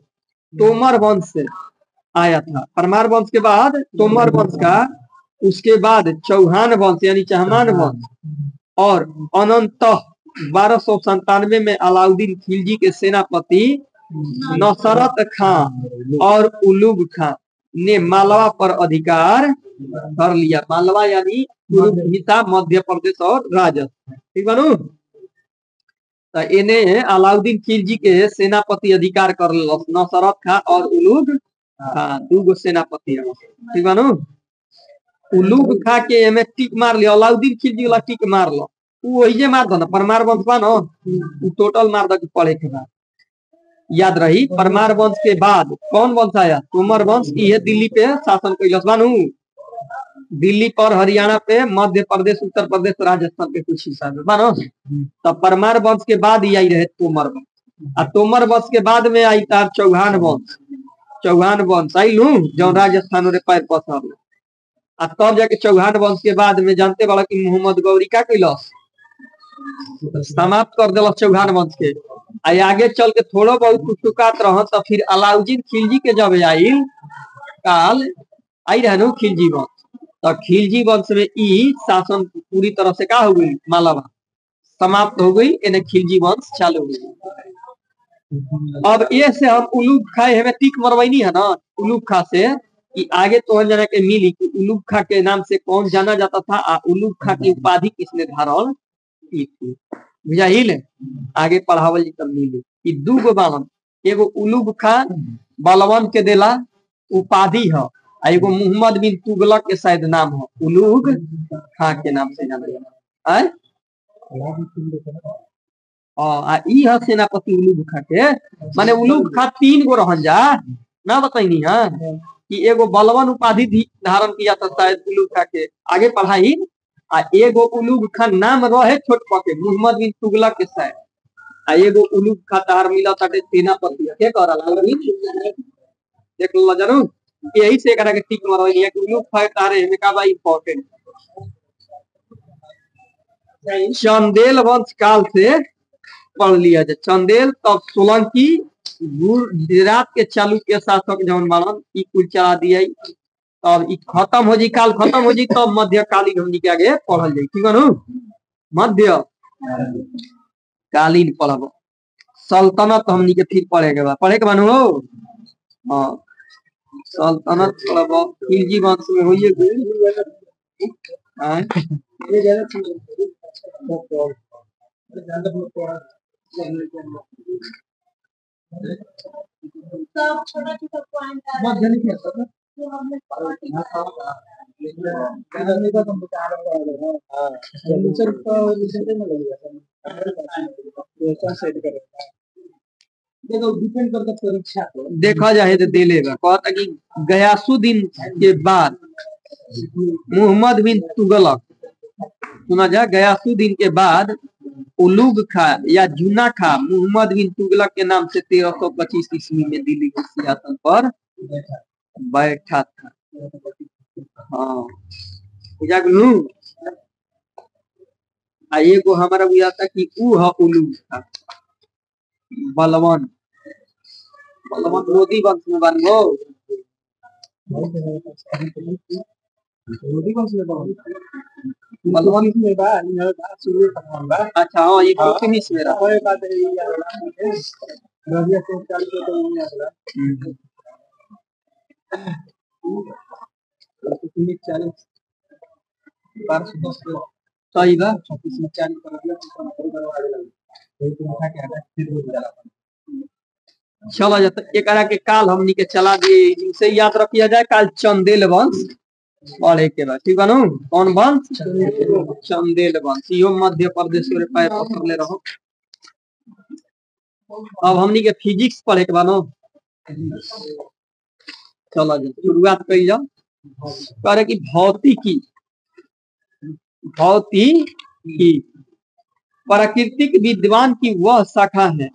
तोमर वंश आया था। परमार वंश के बाद तोमर वंश का, उसके बाद चौहान वंश यानी चहमान वंश, और अनंत 1297 में अलाउद्दीन खिलजी के सेनापति नसरत खां और उलुग खां ने मालवा पर अधिकार कर लिया। मालवा यानी मध्य प्रदेश और राजस्थान। ठीक बनू। तो इन्हें अलाउद्दीन खिलजी के सेनापति अधिकार कर नसरत खां और उलुग खां, दूगो सेनापति। ठीक बनू। उलुग खां के एमे टिक मार लिया, अलाउद्दीन खिलजी वाला टिक मार लो, वही मार दो ना। परमार वंश बा न, टोटल मार दो पढ़े के बाद याद रही। परमार वंश के बाद कौन वंश आया? तोमर वंश। ये दिल्ली पे शासन कैलस बानू। दिल्ली पर, हरियाणा पे, मध्य प्रदेश, उत्तर प्रदेश, राजस्थान के कुछ हिस्सा में बानो। तो परमार वंश के बाद ही आई रहे तोमर वंश। और तोमर वंश के बाद में आई तार चौहान वंश। चौहान वंश आई लू जो राजस्थान रे पैर पसर। तब जाके चौहान वंश के बाद में जानते बड़ा कि मोहम्मद गौरी का कैलस, समाप्त कर दिलस चौहान वंश के। आगे चल के थोड़ा बहुत टुकात रह तो फिर अलाउद्दीन खिलजी के जब आई काल आई रहे खिलजी वंश, तो खिलजी वंश में ई शासन पूरी तरह से का हो गई, मालवा समाप्त हो गई। इन्हें खिलजी वंश चालू हो गई। अब ये से हम उलूग खा हमें टिक मरवाई है ना उलूग खा से कि आगे तो जना के मिली कि उलूग खा के नाम से कौन जाना जाता था, उलूग खा की उपाधि किसने धारण की थी। बुझाइल। आगे पढ़ावल तब मिली कि दूगो बालन, एगो उलूग खा बलवन के देला उपाधि है, एगो मोहम्मद बिन तुगलक के शायद नाम है, उलूग खा के नाम से जाना जाता है। ई है सेनापति उलूग खा के। माने उलूग खा 3 गो रहन जा ना बताइनी है कि एगो बलवन उपाधि धारण किया था शायद उलूग खा के। आगे पढ़ाई एगो उलूग खा नाम रहे छोट पके मोहम्मद बिन तुगलक के शायद। एगो उलूग खा तार मिला ताटे सेनापति के करल देख लो जानू। यही से एकरा के टिक मरवाई है कि उलूग खा तारे में का बा इंपॉर्टेंट। चंदेल वंश काल से पढ़ लिया जाए। चंदेल तब सोलंकी गुजरात के चालुक्य शासक जौन बालन ई कुल चला दिया। तब ई खत्म हो जी, काल खत्म हो जी, तब मध्यकालीन हमनी के आगे पढ़ल जाई। ठीक है मध्य कालीन पढ़ब। सल्तनत हमनी के फिर पढ़े के बानू हो। हाँ सल्तनत पढ़ब खिलजी वंश में होइए सब छोटा छोटा पॉइंट जो हमने देखा जाए तो दिले में कहता कि गयासुद्दीन के बाद मोहम्मद बिन तुगलक, सुना जा, गयासुद्दीन के बाद उलूग खा या जूना खा मोहम्मद बिन तुगलक के नाम से 1325 ईस्वी में दिल्ली के सिंहासन पर बैठा था। हाँ जागलू एगो हमारा बुझा था कि ऊ है उलूग था बलवान लोधी वंश में बन गो बलवान में बा शुरू बा। अच्छा हाँ ये फिनिश में रहा है बात है रबिया को चालू कर दो नहीं आता फिनिश चालू 1210 सही बा 26 में चालू कर दिया तो करवा देगा तो उठा के आगे फिर हो जाला। चला जाता एक के काल हमनी के चला दिए इसे याद रखिया जाए काल चंदेल वंश पढ़े के बाद ठीक बानू कौन वंश चंदेल वंश यो मध्य प्रदेश में पैर पकड़ ले रहो। अब हमनी के फिजिक्स पढ़े के बानू चला जा शुरुआत करी जाओ करे कि भौतिकी प्राकृतिक विद्वान की वह शाखा है,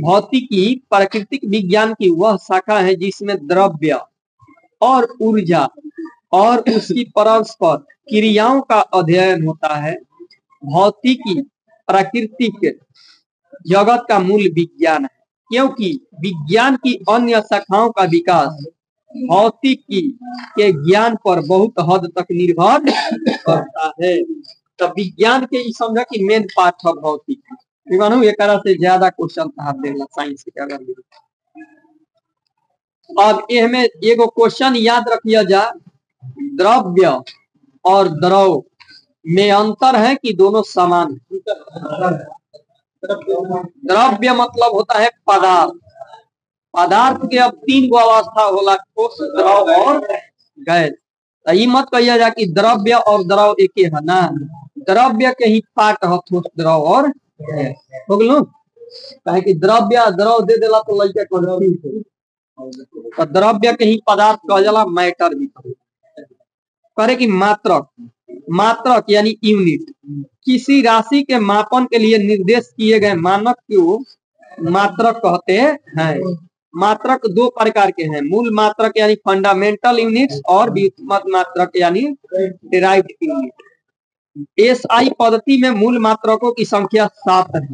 भौतिकी प्राकृतिक विज्ञान की वह शाखा है जिसमें द्रव्य और ऊर्जा और उसकी परस्पर क्रियाओं का अध्ययन होता है। भौतिकी प्राकृतिक जगत का मूल विज्ञान है क्योंकि विज्ञान की अन्य शाखाओं का विकास भौतिकी के ज्ञान पर बहुत हद तक निर्भर करता है। तो विज्ञान के समझा कि मेन पार्ट है भौतिकी एक तरह से ज्यादा क्वेश्चन देना साइंस के अगर अब इसमें एगो क्वेश्चन याद रखिया जा द्रव्य और द्रव में अंतर है कि दोनों समान है। द्रव्य मतलब होता है पदार्थ, पदार्थ के अब 3 गो अवस्था होला ठोस द्रव और गैस। ये मत कहिया जा कि द्रव्य और द्रव एक है ना, द्रव्य के ही पार्ट है ठोस द्रव और हो गलो कहे कि द्रव्य द्रव दे देला तो लइका कंफ्यूज तो द्रव्य के ही पदार्थ कहा जाला मैटर भी करे कि मात्रक यानी यूनिट किसी राशि के मापन के लिए निर्देश किए गए मानक को मात्रक कहते हैं। मात्रक 2 प्रकार के हैं, मूल मात्रक यानी फंडामेंटल यूनिट्स और व्युत्पन्न मात्रक यानी डिराइव्ड यूनिट। एसआई पद्धति में मूल मात्रकों की संख्या 7 है।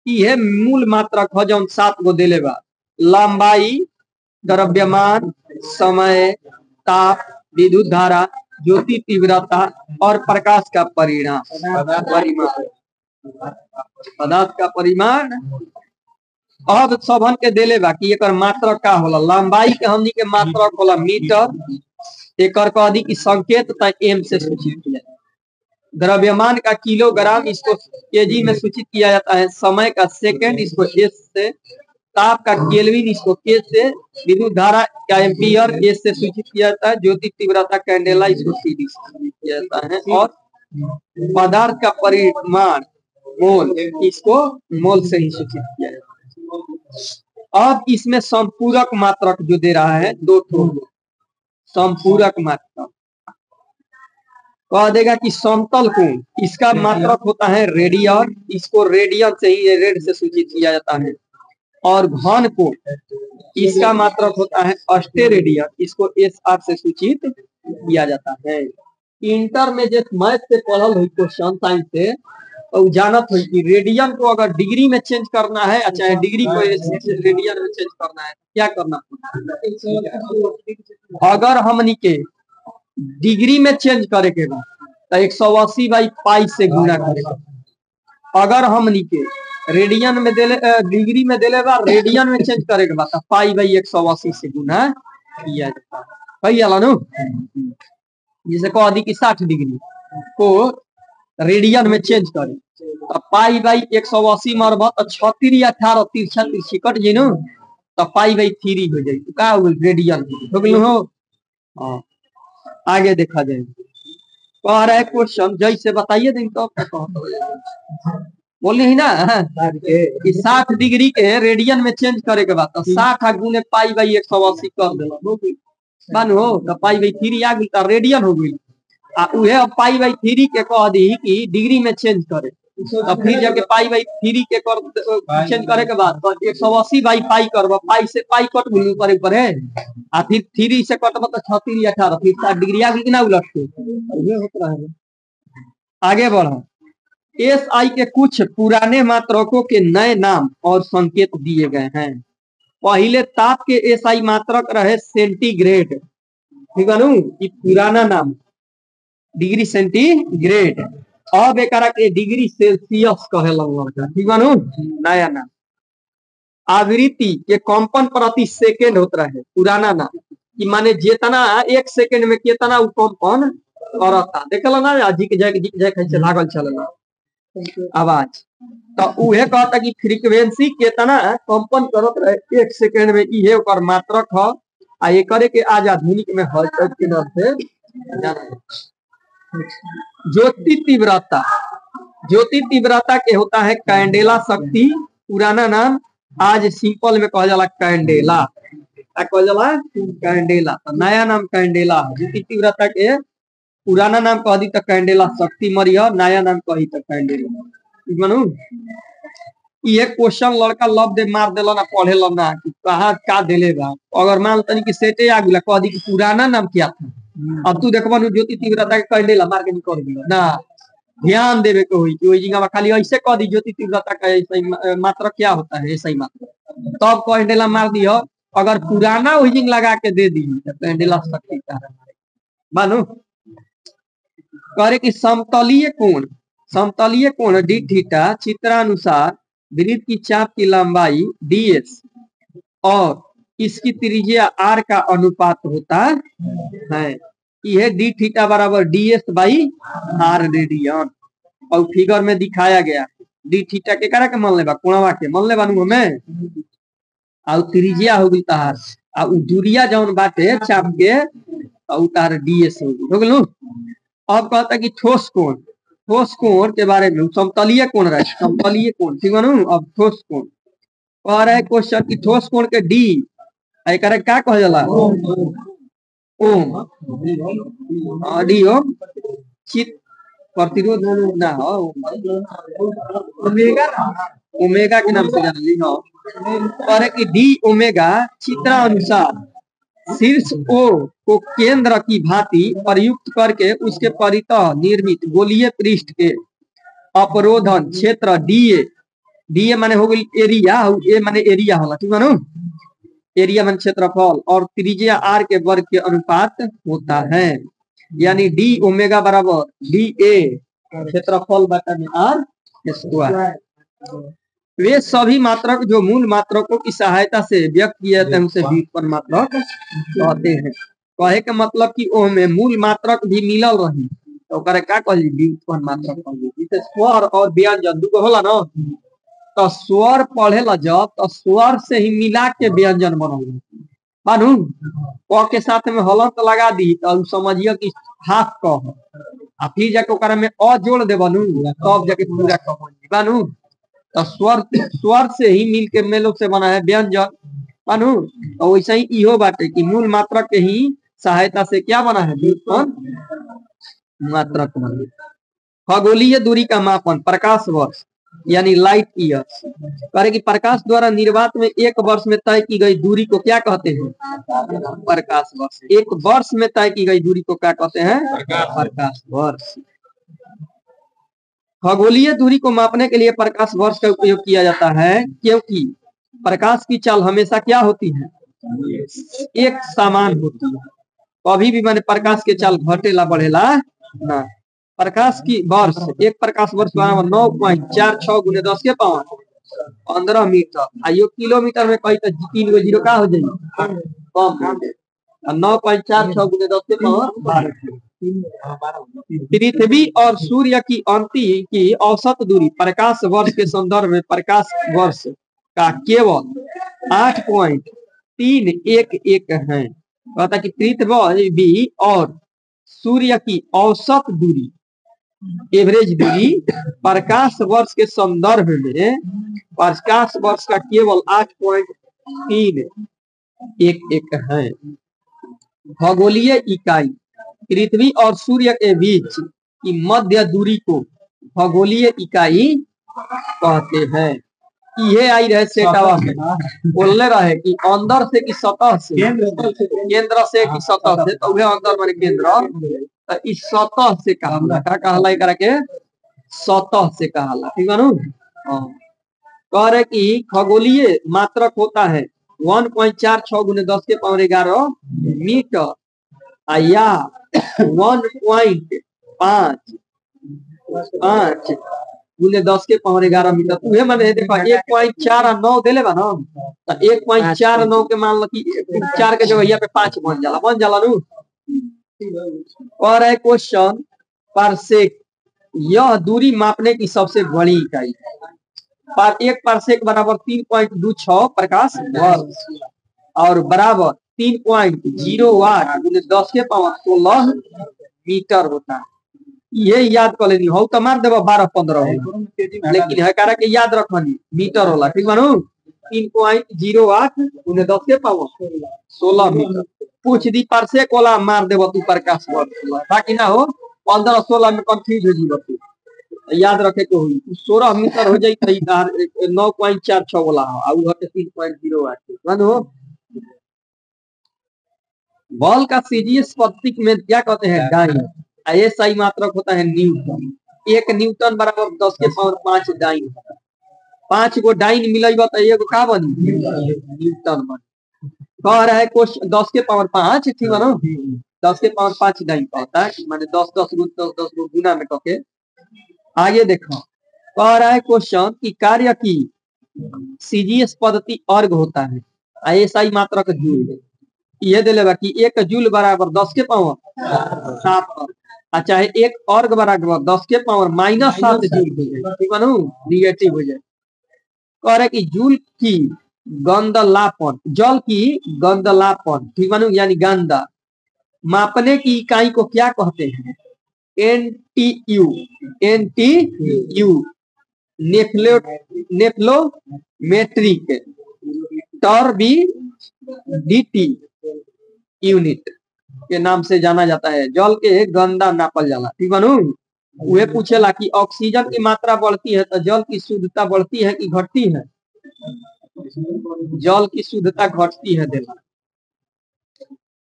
यह मूल मात्रक है जो 7 गो देले बा, लंबाई, द्रव्यमान, समय, ताप, विद्युत धारा, ज्योति तीव्रता और प्रकाश का परिमाण। पदार्थ का परिमाण अब सबन के देले बा कि एकर मात्रक का होला। लंबाई के हमनी के मात्रक होला मीटर, एकर का अधिक संकेत तय एम से सूचित किया। द्रव्यमान का किलोग्राम, इसको केजी में सूचित किया जाता है। समय का सेकंड, इसको एस से। ताप का केल्विन, इसको के से। विद्युत धारा का एम्पियर, एस से सूचित किया जाता है। ज्योति तीव्रता कैंडेला, इसको सीडी से सूचित किया जाता है। और पदार्थ का परिमाण मोल, इसको मोल से ही सूचित किया जाता है। अब इसमें संपूरक मात्रक जो दे रहा है 2 संपूरक मात्रक कह देगा कि समतल कोण, इसका मात्रक होता है रेडियन, इसको रेडियन से ही रेड से सूचित किया जाता है। और घन कोण, इसका मात्रक होता है अस्टेरेडियन, इसको एसआर से सूचित किया जाता है। इंटर में जो मैथ से पढ़ल हुई क्वेश्चन साइंस से तो जानत हुई कि रेडियन को अगर डिग्री में चेंज करना है, अच्छा डिग्री को रेडियन में चेंज करना है क्या करना है। अगर हमनी के डिग्री में चेंज करे के बाद तो 180/पाई से गुना करेगा। अगर हमनी के रेडियन में देले डिग्री में देले बा रेडियन में चेंज करे के बाद तो पाई/180 से गुना किया जाता है। कही आला नु जैसे कह दी कि 60 डिग्री को रेडियन में चेंज करे तो पाई बाई 180 मारब तो 36 18 तिरछा तिरछी कट जी नु तो पाई बाई 3 हो जाए का हो रेडियन हो गल हो। हाँ आगे देखा जाए कह रहा है क्वेश्चन जैसे बताइए दिन तो बोले ही ना कि 60 डिग्री के रेडियन में चेंज करे के बाद तो 60 गुने पाई बाई 180 कर देला हो गई बानू हो तो पाई बाई 3 आ गई तो रेडियन हो गई आ उहे अब पाई बाई 3 के कह दी कि डिग्री में चेंज करे तो फिर जाके पाई बाई 3 के कर चेंज करे के बाद तो 180 बाई पाई करब पाई से पाई कट गुनी करे पड़े आ फिर 3 से कटब तो 36 18 फिर 60 डिग्री आ गई कि ना उलट के ये होता है। आगे बढ़ो एस आई के कुछ पुराने मात्रकों के नए नाम और संकेत दिए गए हैं। पहले ताप के एस आई मात्रक रहे सेंटीग्रेड ठीक है कि पुराना नाम डिग्री सेंटीग्रेड अब एक डिग्री सेल्सियस कहे लड़का ठीक है नया नाम। आवृत्ति के कंपन प्रति सेकेंड होता है पुराना नाम कि माने जितना 1 सेकेंड में कितना कंपन करता देखल ना झिक जाए कैसे लागल चलना आवाज तो उहे कहता कि फ्रीक्वेंसी कितना कंपन करत रहे 1 सेकेंड में इहे ओकर मात्रक ह आ एकरे के आज आधुनिक में हर्ट्ज के नाम से जाना। ज्योति तीव्रता के होता है कैंडेला शक्ति पुराना नाम आज सिंपल में कहा जाला कैंडेला कहा जाला कैंडेला तो नया नाम कैंडेला ज्योति तीव्रता के पुराना नाम कह दी तो कैंडेला शक्ति मरिया नया नाम कही तो कैंडेला मनू ये क्वेश्चन लड़का लब दे मार देला ना पढ़े ला ना कि कहा का देले बा अगर मान तनी कि सेटे आ गेला कह दी कि पुराना नाम क्या था अब तू देखबा नु ज्योति तीव्रता के कैंडेला मार के निकल गेला ना ध्यान देवे के होई कि ओई जगह खाली ऐसे कह दी ज्योति तीव्रता का ऐसा मात्रा क्या होता है ऐसा ही मात्रा तब कैंडेला मार दियो अगर पुराना ओई जगह लगा के दे दी तो कैंडेला शक्ति का मानो करे कि समतलीय कोण डी थीटा चित्रानुसार वृत्त की चाप की लंबाई ds और इसकी त्रिज्या r का अनुपात होता है। यह डी थीटा बराबर ds बाई r रेडियन और फिगर में दिखाया गया डी थीटा के करा के मन लेबा कोणवा के मन लेबा नु हमें और त्रिज्या हो गई तार आ दूरिया जौन बाटे चाप के और तार ds हो गई अब कहता कि ठोस कोण के बारे में समतलीय कोण रहे समतलीय कोण ठीक है ना। अब ठोस कोण कह रहा है क्वेश्चन कि ठोस कोण के डी आई करे का कह जाला ओम डी ओम चित प्रतिरोध ना हो ओमेगा के नाम से जान ली हो कह रहे कि डी ओमेगा चित्रानुसार शीर्ष ओ को केंद्र की भांति प्रयुक्त करके उसके परितः निर्मित गोलीय पृष्ठ के अवरोधन क्षेत्र डीए माने हो गई एरिया ए माने एरिया होला ठीक है ना एरिया माने क्षेत्रफल और त्रिज्या आर के वर्ग के अनुपात होता है यानी डी ओमेगा बराबर डी ए क्षेत्रफल बटा में आर स्क्वायर। वे सभी मात्रक जो मूल मात्रकों की सहायता से व्यक्त किए जाते हैं उसे व्युत्पन्न मात्रक कहते हैं। कहे के मतलब कि ओ में मूल मात्रक भी मिलल रही तो करे का कहली व्युत्पन्न मात्रक कहली। जैसे स्वर और व्यंजन दुगो होला ना तो स्वर पढ़े ला जब तो स्वर से ही मिला के व्यंजन बनल मानू क के साथ में हलंत लगा दी तो समझिए कि हाथ कह आ फिर जाके ओकरा में अ जोड़ दे बनू तब जाके पूरा कह बनू तो स्वर से ही मिल के मेलों से बना है व्यंजन मानू और वैसे ही इहो बाटे कि मूल मात्रक के ही सहायता से क्या बना है व्युत्पन्न मात्रक बना। खगोलीय दूरी का मापन प्रकाश वर्ष यानी लाइट ईयर्स करे कि प्रकाश द्वारा निर्वात में 1 वर्ष में तय की गई दूरी को क्या कहते हैं प्रकाश वर्ष। 1 वर्ष में तय की गई दूरी को क्या कहते हैं प्रकाश वर्ष। खगोलीय दूरी को मापने के लिए प्रकाश वर्ष का उपयोग किया जाता है क्योंकि प्रकाश की चाल हमेशा क्या होती है एक समान होती है कभी भी मैंने प्रकाश के चाल घटेला बढ़ेला ना। प्रकाश की वर्ष एक प्रकाश वर्ष बराबर 9.46 गुने 10 के पावर 15 मीटर आयो किलोमीटर में कहीं तो 3 गो जीरो का हो जाए कम 9.46 गुने 10 के पावर 12 पृथ्वी और सूर्य की अंति की औसत दूरी प्रकाश वर्ष के संदर्भ में प्रकाश वर्ष का केवल 8.311 है। कहता कि पृथ्वी और सूर्य की औसत दूरी एवरेज दूरी प्रकाश वर्ष के संदर्भ में प्रकाश वर्ष का केवल 8.311 है। खगोलीय इकाई पृथ्वी और सूर्य के बीच की मध्य दूरी को खगोलीय इकाई कहते हैं। ये आई रहे सेटावा में बोलने रहे कि अंदर से कि सतह से, केंद्र से कि सतह से, तो वह अंदर माने केंद्र, तो इस सतह से कहला, का कहला एकरा के सतह से कहला, ठीक है ना। कह रहे कि खगोलीय मात्रक होता है 1.46 गुने 10 के पावर 11 मीटर या 1.5 गुने 10 के पावर 11 मीटर। तुहे माने देखो 1.49 देले बा ना, तो 1.49 के मान लो कि 4 के जगह यहाँ पे 5 बन जाला नु। और है क्वेश्चन पारसेक, यह दूरी मापने की सबसे बड़ी इकाई है। पर एक पारसेक बराबर 3.26 प्रकाश वर्ष और बराबर 3.08 गुने 10 के पावर 16 मीटर होता है। ये याद कर लेनी हो तो मार देबो 12-15 लेकिन हकारा के याद रखनी मीटर होला, ठीक बानू। 3.08 गुने 10 के पावर 16 मीटर। पूछ दी पारसेक वाला मार देबो तू प्रकाश वर्ष, बाकी ना हो 15-16 में कंफ्यूज हो जीबो तू। याद रखे के होई 16 मीटर हो जाई त 9.46 वाला हो आ उ हटे 3.08 मानो। बॉल का सीजीएस प्रतीक में क्या कहते हैं डाइन, एसआई मात्रक होता है न्यूटन। 1 न्यूटन बराबर 10 के पावर 5 डाइन। 5 गो डाइन मिलइबा त एगो का बनी न्यूटन बनी। कह रहा है क्वेश्चन 10 के पावर 5, ठीक है ना। 10 के पावर 5 डाइन कहता है माने 10 गो गुना में करके। आगे देखो कह रहा है क्वेश्चन की कार्य की सीजीएस पद्धति अर्ग होता है, एसआई मात्रक जूल। ये दे लेगा कि 1 जूल बराबर 10 के पावर 7 अच्छा है 1 अर्ग बराबर 10 के पावर -7 जूल हो जाए, ठीक है ना, निगेटिव हो जाए। कह रहे कि जूल की गंधलापन, जल की गंधलापन, ठीक है ना, यानी गंदा मापने की इकाई को क्या कहते हैं? एनटीयू, नेफ्लोमेट्रिक टर्बिडिटी यूनिट के नाम से जाना जाता है। जल के गंदा नापल जाला, ठीक है। वे पूछेला कि ऑक्सीजन की मात्रा बढ़ती है तो जल की शुद्धता बढ़ती है कि घटती है? जल की शुद्धता घटती है देला।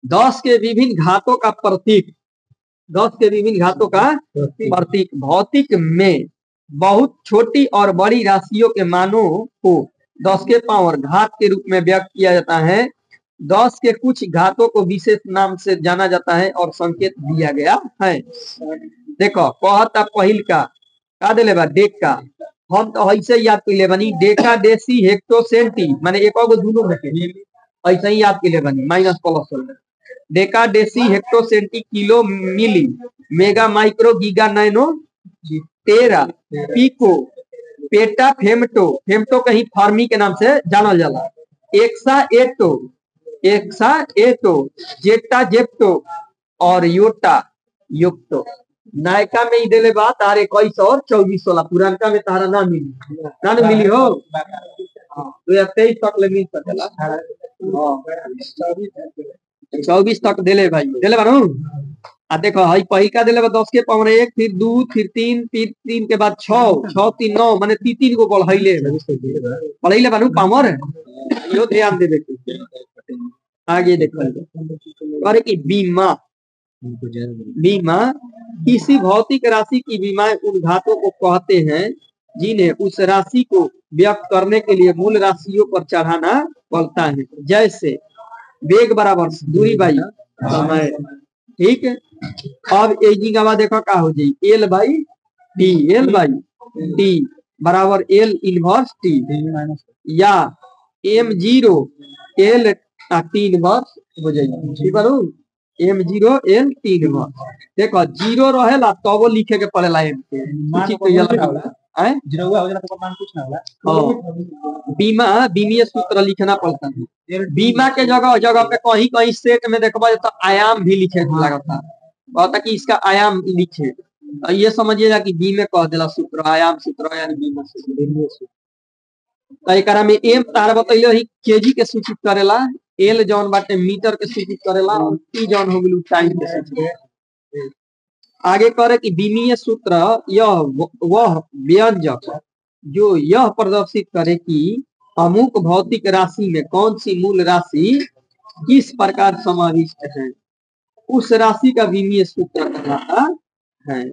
10 के विभिन्न घातों का प्रतीक, 10 के विभिन्न घातों का प्रतीक भौतिक में बहुत छोटी और बड़ी राशियों के मानों को 10 के पावर घात के रूप में व्यक्त किया जाता है। 10 के कुछ घातों को विशेष नाम से जाना जाता है और संकेत दिया गया है। देखो कहता पहिल का देले बा डेका, हम तो ऐसे याद कर ले बनी डेका डेसी हेक्टो सेंटी माने एक गो दोनों में ऐसे ही याद कर ले बनी minus plus deca deci hecto centi kilo milli mega micro giga nano tera pico peta femto, femto कहीं फार्मी के नाम से जाना जाला। एक्सा एटो जेटा जेप्टो और योटा योक्टो। नायका में इधेले बात तारे 21 और 24 वाला, पुरानका में तारा ना मिली हो 2023 तक ले मिल सकेला। 24 तक देले भाई, देले बानू। आ देखो हई पहिका देले बा 10 के पावर 1, फिर 2, फिर 3, फिर 3 के बाद 6, 6 3 9 माने 3 को बढ़ाइले बानू पावर। यो ध्यान दे देखो। आगे देखो अरे कि बीमा किसी भौतिक राशि की बीमाएं उन घातों को कहते हैं जिन्हें उस राशि को व्यक्त करने के लिए मूल राशियों पर चढ़ाना पड़ता है। जैसे वेग बराबर दूरी बाई समय, ठीक है। अब एजिंग आवा देखो का हो जाई एल बाई टी बराबर एल इनवर्स टी या M0 एल टी इनवर्स हो जाएगी, ठीक है। M0 L 3 वर्ष देखो जीरो रहेला तब लिखे के पड़ेला M के मान तो ये लगा हैं जीरोवा हो जाला तो मान कुछ ना होला। हां बीमा बीमीय सूत्र लिखना पड़ता है बीमा के जगह जगह पे कहीं कहीं सेट में देखबा तो आयाम भी लिखे लगता कहता कि इसका आयाम लिखे ये समझिएगा कि बी में कह देला सूत्र आयाम सूत्र यानी बीमा सूत्र तो एकरा में एम तार बतैले ही केजी के सूचित करेला एल जौन बाटे मीटर के सूचित करेला और टी जौन हो गेलू टाइम के सूचित आगे करे कि बीमीय सूत्र यह वह व्यंजक जो यह प्रदर्शित करे कि अमुक भौतिक राशि में कौन सी मूल राशि किस प्रकार समाविष्ट है उस राशि का बीमीय सूत्र कहलाता है।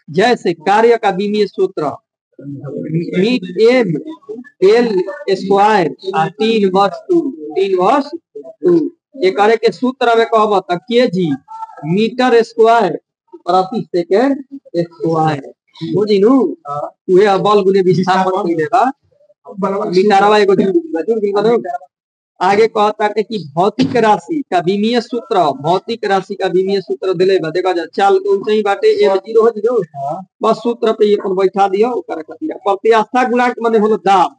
जैसे कार्य का बीमीय सूत्र एम एल स्क्वायर 3 वर्ष 2 ये करे के सूत्र में कहब त केजी मीटर स्क्वायर प्रति सेकंड स्क्वायर बुझिनु उहे बल गुने विस्थापन कइ देबा मीटरवा एगो जुड़ गइल आगे कहता है कि भौतिक राशि का बीमीय सूत्र दिले बा देखा जा चल ऊंचाई बाटे M0 हो जियो बस सूत्र पे ये अपन बैठा दियो ओकर खातिर प्रत्यास्था गुणांक माने होला दाब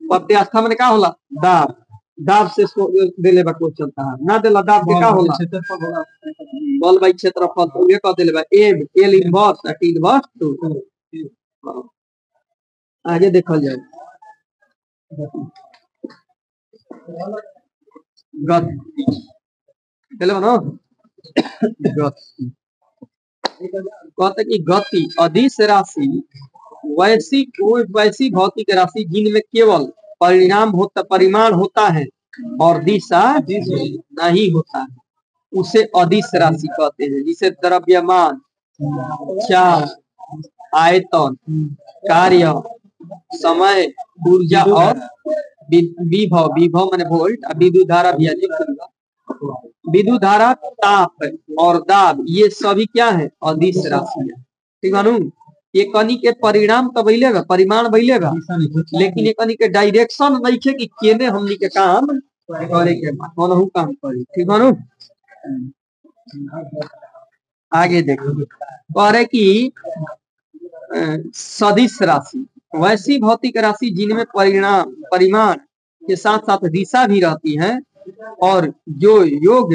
प्रत्यास्था माने का होला दाब दाब से दिले बा क्वेश्चन था ना देला दाब के का होला क्षेत्रफल बल बाई क्षेत्रफल तो ये कह दिले बा M L inverse T inverse 2 आगे देखल जाए गति चलो ना गति कहते कि गति अदिश राशि वैसी भौतिक राशि जिनमें केवल परिमाण होता है और दिशा नहीं होता है उसे अदिश राशि कहते हैं जिसे द्रव्यमान चाल आयतन कार्य समय ऊर्जा और विभव माने वोल्ट विद्युत धारा भी विद्युत धारा ताप और दाब ये सभी क्या है अदिश राशि है ठीक है ये कनी के परिणाम तो बैलेगा परिमाण बैलेगा लेकिन ये कनी के डायरेक्शन नहीं है कि केने हमनी के काम करे के कोनहु काम करी ठीक है आगे देखो करे कि सदिश राशि वैसी भौतिक राशि जिनमें परिमाण के साथ साथ दिशा भी रहती है और जो योग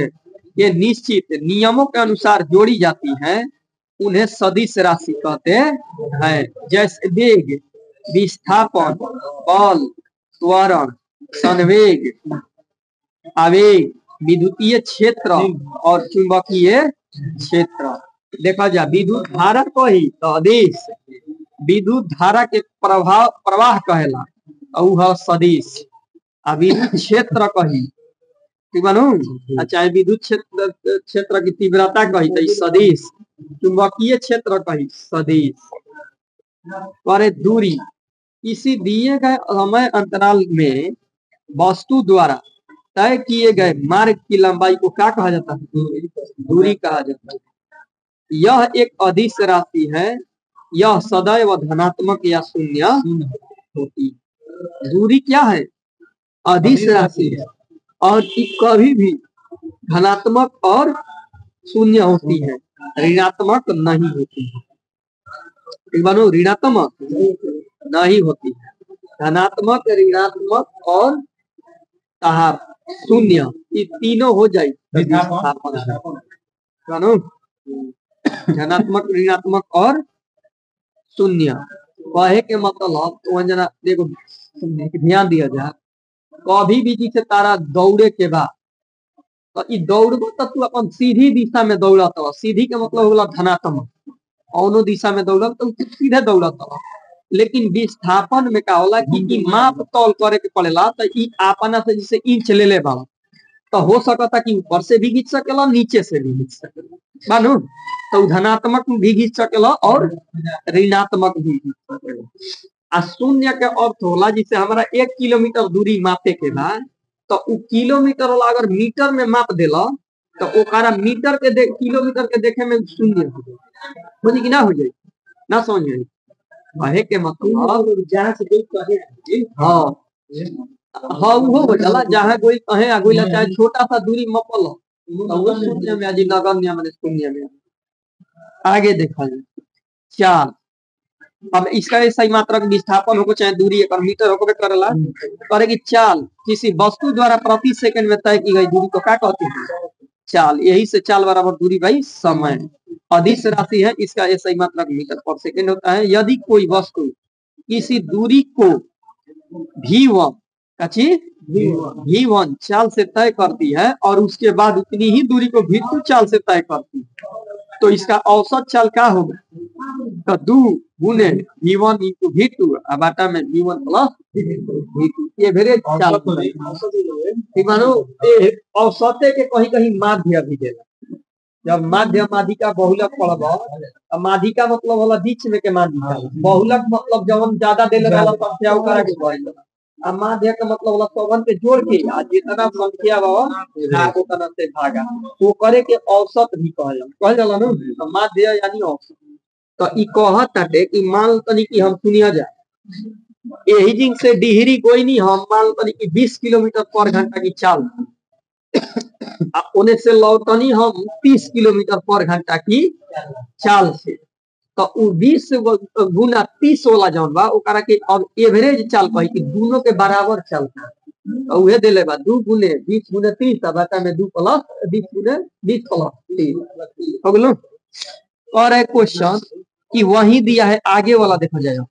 के निश्चित नियमों के अनुसार जोड़ी जाती हैं उन्हें सदिश राशि कहते हैं जैसे वेग विस्थापन बल त्वरण संवेग आवेग विद्युतीय क्षेत्र और चुंबकीय क्षेत्र देखा जाए विद्युत धारा को ही तो अदिश विद्युत धारा के प्रवाह कहेला और सदिश विद्युत क्षेत्र कही ठीक बनू चाहे विद्युत क्षेत्र की तीव्रता कही तो सदिश चुंबकीय क्षेत्र कही सदिश पर दूरी किसी दिए गए समय अंतराल में वस्तु द्वारा तय किए गए मार्ग की लंबाई को क्या कहा जाता है दूरी कहा जाता है यह एक अदिश राशि है यह सदैव धनात्मक या शून्य होती है दूरी क्या है अदिश राशि है और कभी भी धनात्मक और शून्य होती है ऋणात्मक नहीं होती है मानो ऋणात्मक नहीं होती है धनात्मक ऋणात्मक और शून्य ये तीनों हो जाए धनात्मक ऋणात्मक और शून्य कहे के मतलब तो जना देखो ध्यान दिया जाए कभी भी जिसे तारा दौड़े के बाद तो ई दौड़बो तो तू अपन सीधी दिशा में दौड़त सीधी के मतलब होला धनात्मक औनो दिशा में दौड़ब तो सीधे दौड़त लेकिन विस्थापन में का होला कि माप तौल करे के पड़ेला तो ई आपना से जैसे इंच ले ले बाबा तो हो सकता कि ऊपर से भी खींच सकेला नीचे से भी खींच सकेला मानो तो धनात्मक भी खींच सकेला और ऋणात्मक भी खींच सकेला शून्य के अर्थ होला जिसे हमारा 1 किलोमीटर दूरी मापे के बाद तो उ किलोमीटर वाला अगर मीटर में माप देला तो ओकरा मीटर के किलोमीटर के देखे में शून्य हो जाए कि ना हो जाए ना समझ में कहे के मतलब जहां से कोई कहे हां हां वो हो जाला जहां कोई कहे कोई चाहे छोटा सा दूरी मपल तो वो शून्य में जी नगण्य माने शून्य में। आगे देखा जाए चाल। अब इसका सही मात्रक विस्थापन हो चाहे दूरी एक मीटर हो करेला करे कि चाल किसी वस्तु द्वारा प्रति सेकंड में तय की गई दूरी को क्या कहते हैं? चाल। यही से चाल बराबर दूरी बाई समय। अदिश राशि है, इसका सही मात्रक मीटर पर सेकंड होता है। यदि कोई वस्तु किसी दूरी को v1 चाल से तय करती है और उसके बाद उतनी ही दूरी को v2 चाल से तय करती है, तो इसका औसत चाल क्या होगा? तो 2 गुने v1 इंटू v2 बाटा में v1 प्लस v2 एवरेज चाल। मानो औसत के कहीं कहीं माध्य भी देगा। जब माध्य माध्यिका बहुलक पढ़ब, माध्यिका मतलब होला बीच में के माध्यिका, बहुलक मतलब जब ज्यादा देले वाला संख्या ओकरा के कहल। माध्य का मतलब होला सबन के जोड़ के जितना संख्या बा उतना से भागा, तो करे के औसत भी कहल जाला ना। माध्य यानी औसत। तो ई कहत ताटे कि मान तनी कि हम सुनिया जाए यही जिन से डिहरी कोई नहीं, हम मान तनी कि 20 किलोमीटर पर घंटा की चाल ओने से लौटनी हम 30 किलोमीटर पर घंटा की चाल से, तो 20 गुना 30 वाला जौन बा ओकरा के अब एवरेज चाल कही कि दोनों के बराबर चलता। तो उहे देले बा 2 गुने 20 गुने 30 बाटा में 2 प्लस 20 गुने 20 प्लस 30 हो गेलो। और एक क्वेश्चन कि वही दिया है आगे वाला देखा जाएगा।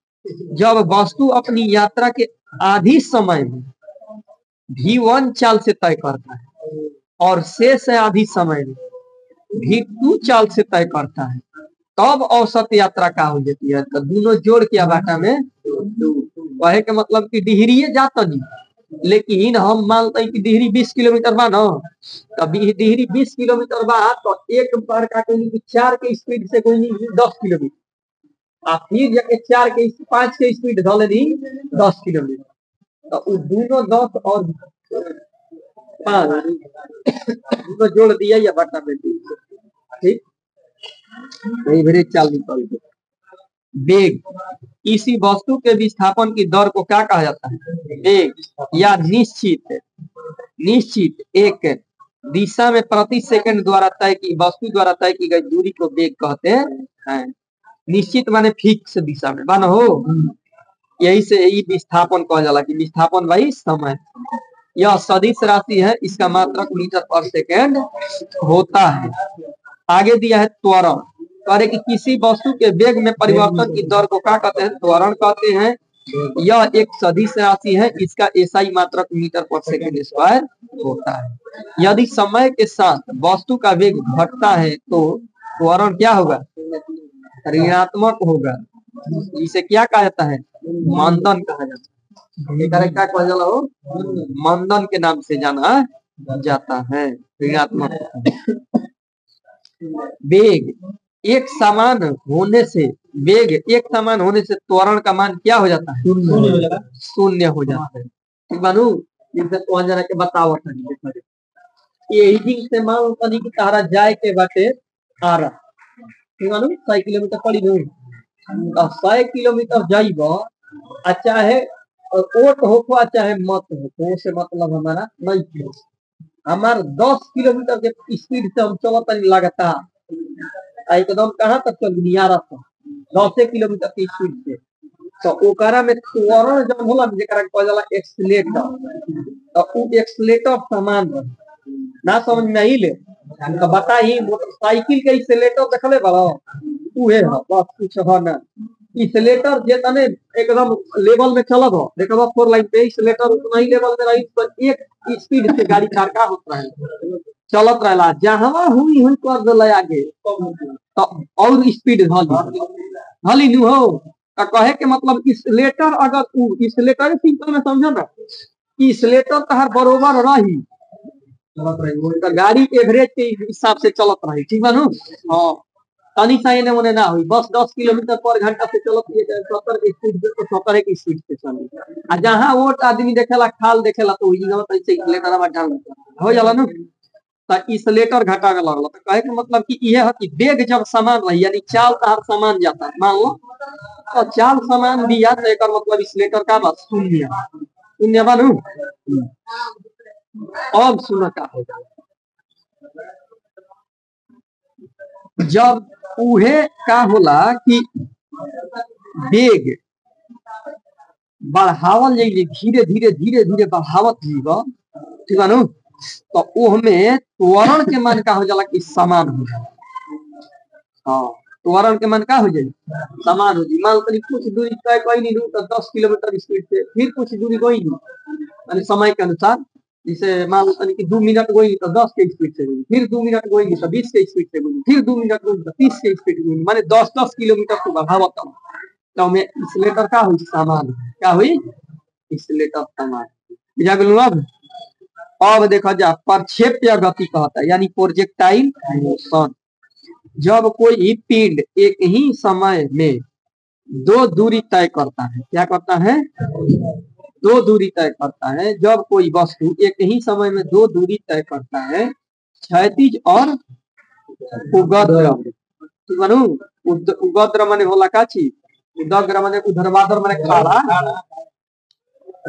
जब वस्तु अपनी यात्रा के आधी समय में v1 चाल से तय करता है और शेष आधी समय में v2 चाल से तय करता है, तब औसत यात्रा का हो जाती है। तो दोनों जोड़ के बाटा में वह के मतलब कि डिहरी जाता नहीं, लेकिन हम मानते हैं कि डिहरी 20 किलोमीटर बा ना, तभी डिहरी 20 किलोमीटर बा तो एक बार का कोई 4 के स्पीड से कोई नहीं 10 किलोमीटर, फिर जाके 4 के 5 के स्पीड धले दी 10 किलोमीटर, तो दोनों 10 और 5 दोनों जोड़ दिया या बाटा में ठीक एवरेज चाल निकल गई। वेग किसी वस्तु के विस्थापन की दर को क्या कहा जाता है? वेग या निश्चित एक दिशा में प्रति सेकंड द्वारा तय की वस्तु द्वारा तय की गई दूरी को वेग कहते हैं। निश्चित माने फिक्स दिशा में बना हो, यही से यही विस्थापन कहा जाला कि विस्थापन भाई समय। यह सदिश राशि है, इसका मात्रक मीटर पर सेकंड होता है। आगे दिया है त्वरण। करे कि किसी वस्तु के वेग में परिवर्तन की दर को क्या कहते हैं? त्वरण कहते हैं। यह एक सदिश राशि है, इसका एसआई मात्रक मीटर पर सेकंड स्क्वायर होता है। यदि समय के साथ वस्तु का वेग घटता है तो त्वरण क्या होगा? ऋणात्मक होगा। इसे क्या कहा जाता है? मंदन कहा जाता है। क्या कहा जाला हो? मंदन के नाम से जाना जाता है, ऋणात्मक। वेग एक समान होने से त्वरण का मान क्या हो जाता है? शून्य हो जाता है। ठीक बानू, इनसे जना के बताओ यही से मान तनी कि तारा जाए के बाटे आ रहा, ठीक बानू 100 किलोमीटर पड़ी दो, 100 किलोमीटर जाइब चाहे ओट हो चाहे मत हो, से मतलब हमारा नहीं। हमार 10 किलोमीटर के स्पीड से हम चलत लगाता एकदम कहाँ तक चल नियारा था 10 किलोमीटर की स्पीड से, तो ओकरा में त्वरण जब होला जेकरा कहल जाला एक्सीलरेटर, तो उ एक्सीलरेटर समान रहे ना समझ में आई ले। तो बताई मोटरसाइकिल के एक्सीलरेटर देखले बड़ा उहे है, बस कुछ है ना। एक्सीलरेटर जे तने एकदम लेवल में चलत हो, देखबा 4 लाइन पे एक्सीलरेटर उतना ही लेवल में रही तो एक स्पीड से गाड़ी कारका होता है चलत रहला, जहां हुई कर देला आगे तो और स्पीड हली नु हो। कहे के मतलब एक्सीलरेटर अगर एक्सीलरेटर सिंपल में समझो ना, एक्सीलरेटर तहार बरोबर रही तो गाड़ी एवरेज के हिसाब से चलत रही, ठीक बा नु। हां तनी सा एने ओने ना हुई, बस 10 किलोमीटर पर घंटा से चलत है 70 की स्पीड से, तो 70 की स्पीड से चली। आ जहां वोट आदमी देखेला खाल देखेला तो ई न तैसे एक्सीलरेटर में डाल हो जाला नु, तो एक्सीलरेटर घटा के लगल। तो कहे के मतलब कि यह है कि वेग जब समान रही यानी चाल तार समान जाता है, मान लो तो चाल समान दिया तो एक मतलब एक्सीलरेटर का बस शून्य बनू। अब सुनो क्या होगा, जब उहे का होला कि वेग बढ़ावल जाइए, धीरे धीरे धीरे धीरे बढ़ावत जीव, ठीक बा नु, तो ओहमे त्वरण के मान का हो जाला कि समान हो जाला। हाँ, त्वरण के मान का हो जाए, समान हो जाए। मान लो कुछ दूरी तय कोई नहीं तो 10 किलोमीटर स्पीड से, फिर कुछ दूरी कोई नहीं समय के अनुसार, जैसे मान लो कि 2 मिनट गई तो 10 के स्पीड से गई, फिर 2 मिनट गई तो 20 के स्पीड से गई, फिर 2 मिनट गई तो 30 के स्पीड गई, माने 10-10 किलोमीटर को बढ़ावत तो में एक्सीलेटर का हुई समान, क्या हुई एक्सीलेटर समान। बुझा गेलू। अब देखा जा प्रक्षेप्य गति कहता है, यानी प्रोजेक्टाइल मोशन। जब कोई पिंड एक ही समय में दो दूरी तय करता है, क्या करता है, दो दूरी तय करता है। जब कोई वस्तु एक ही समय में दो दूरी तय करता है, क्षैतिज और उगद्र, उगद्र माने होला का चीज, उदग्र माने उधर्वाधर माने खाड़ा।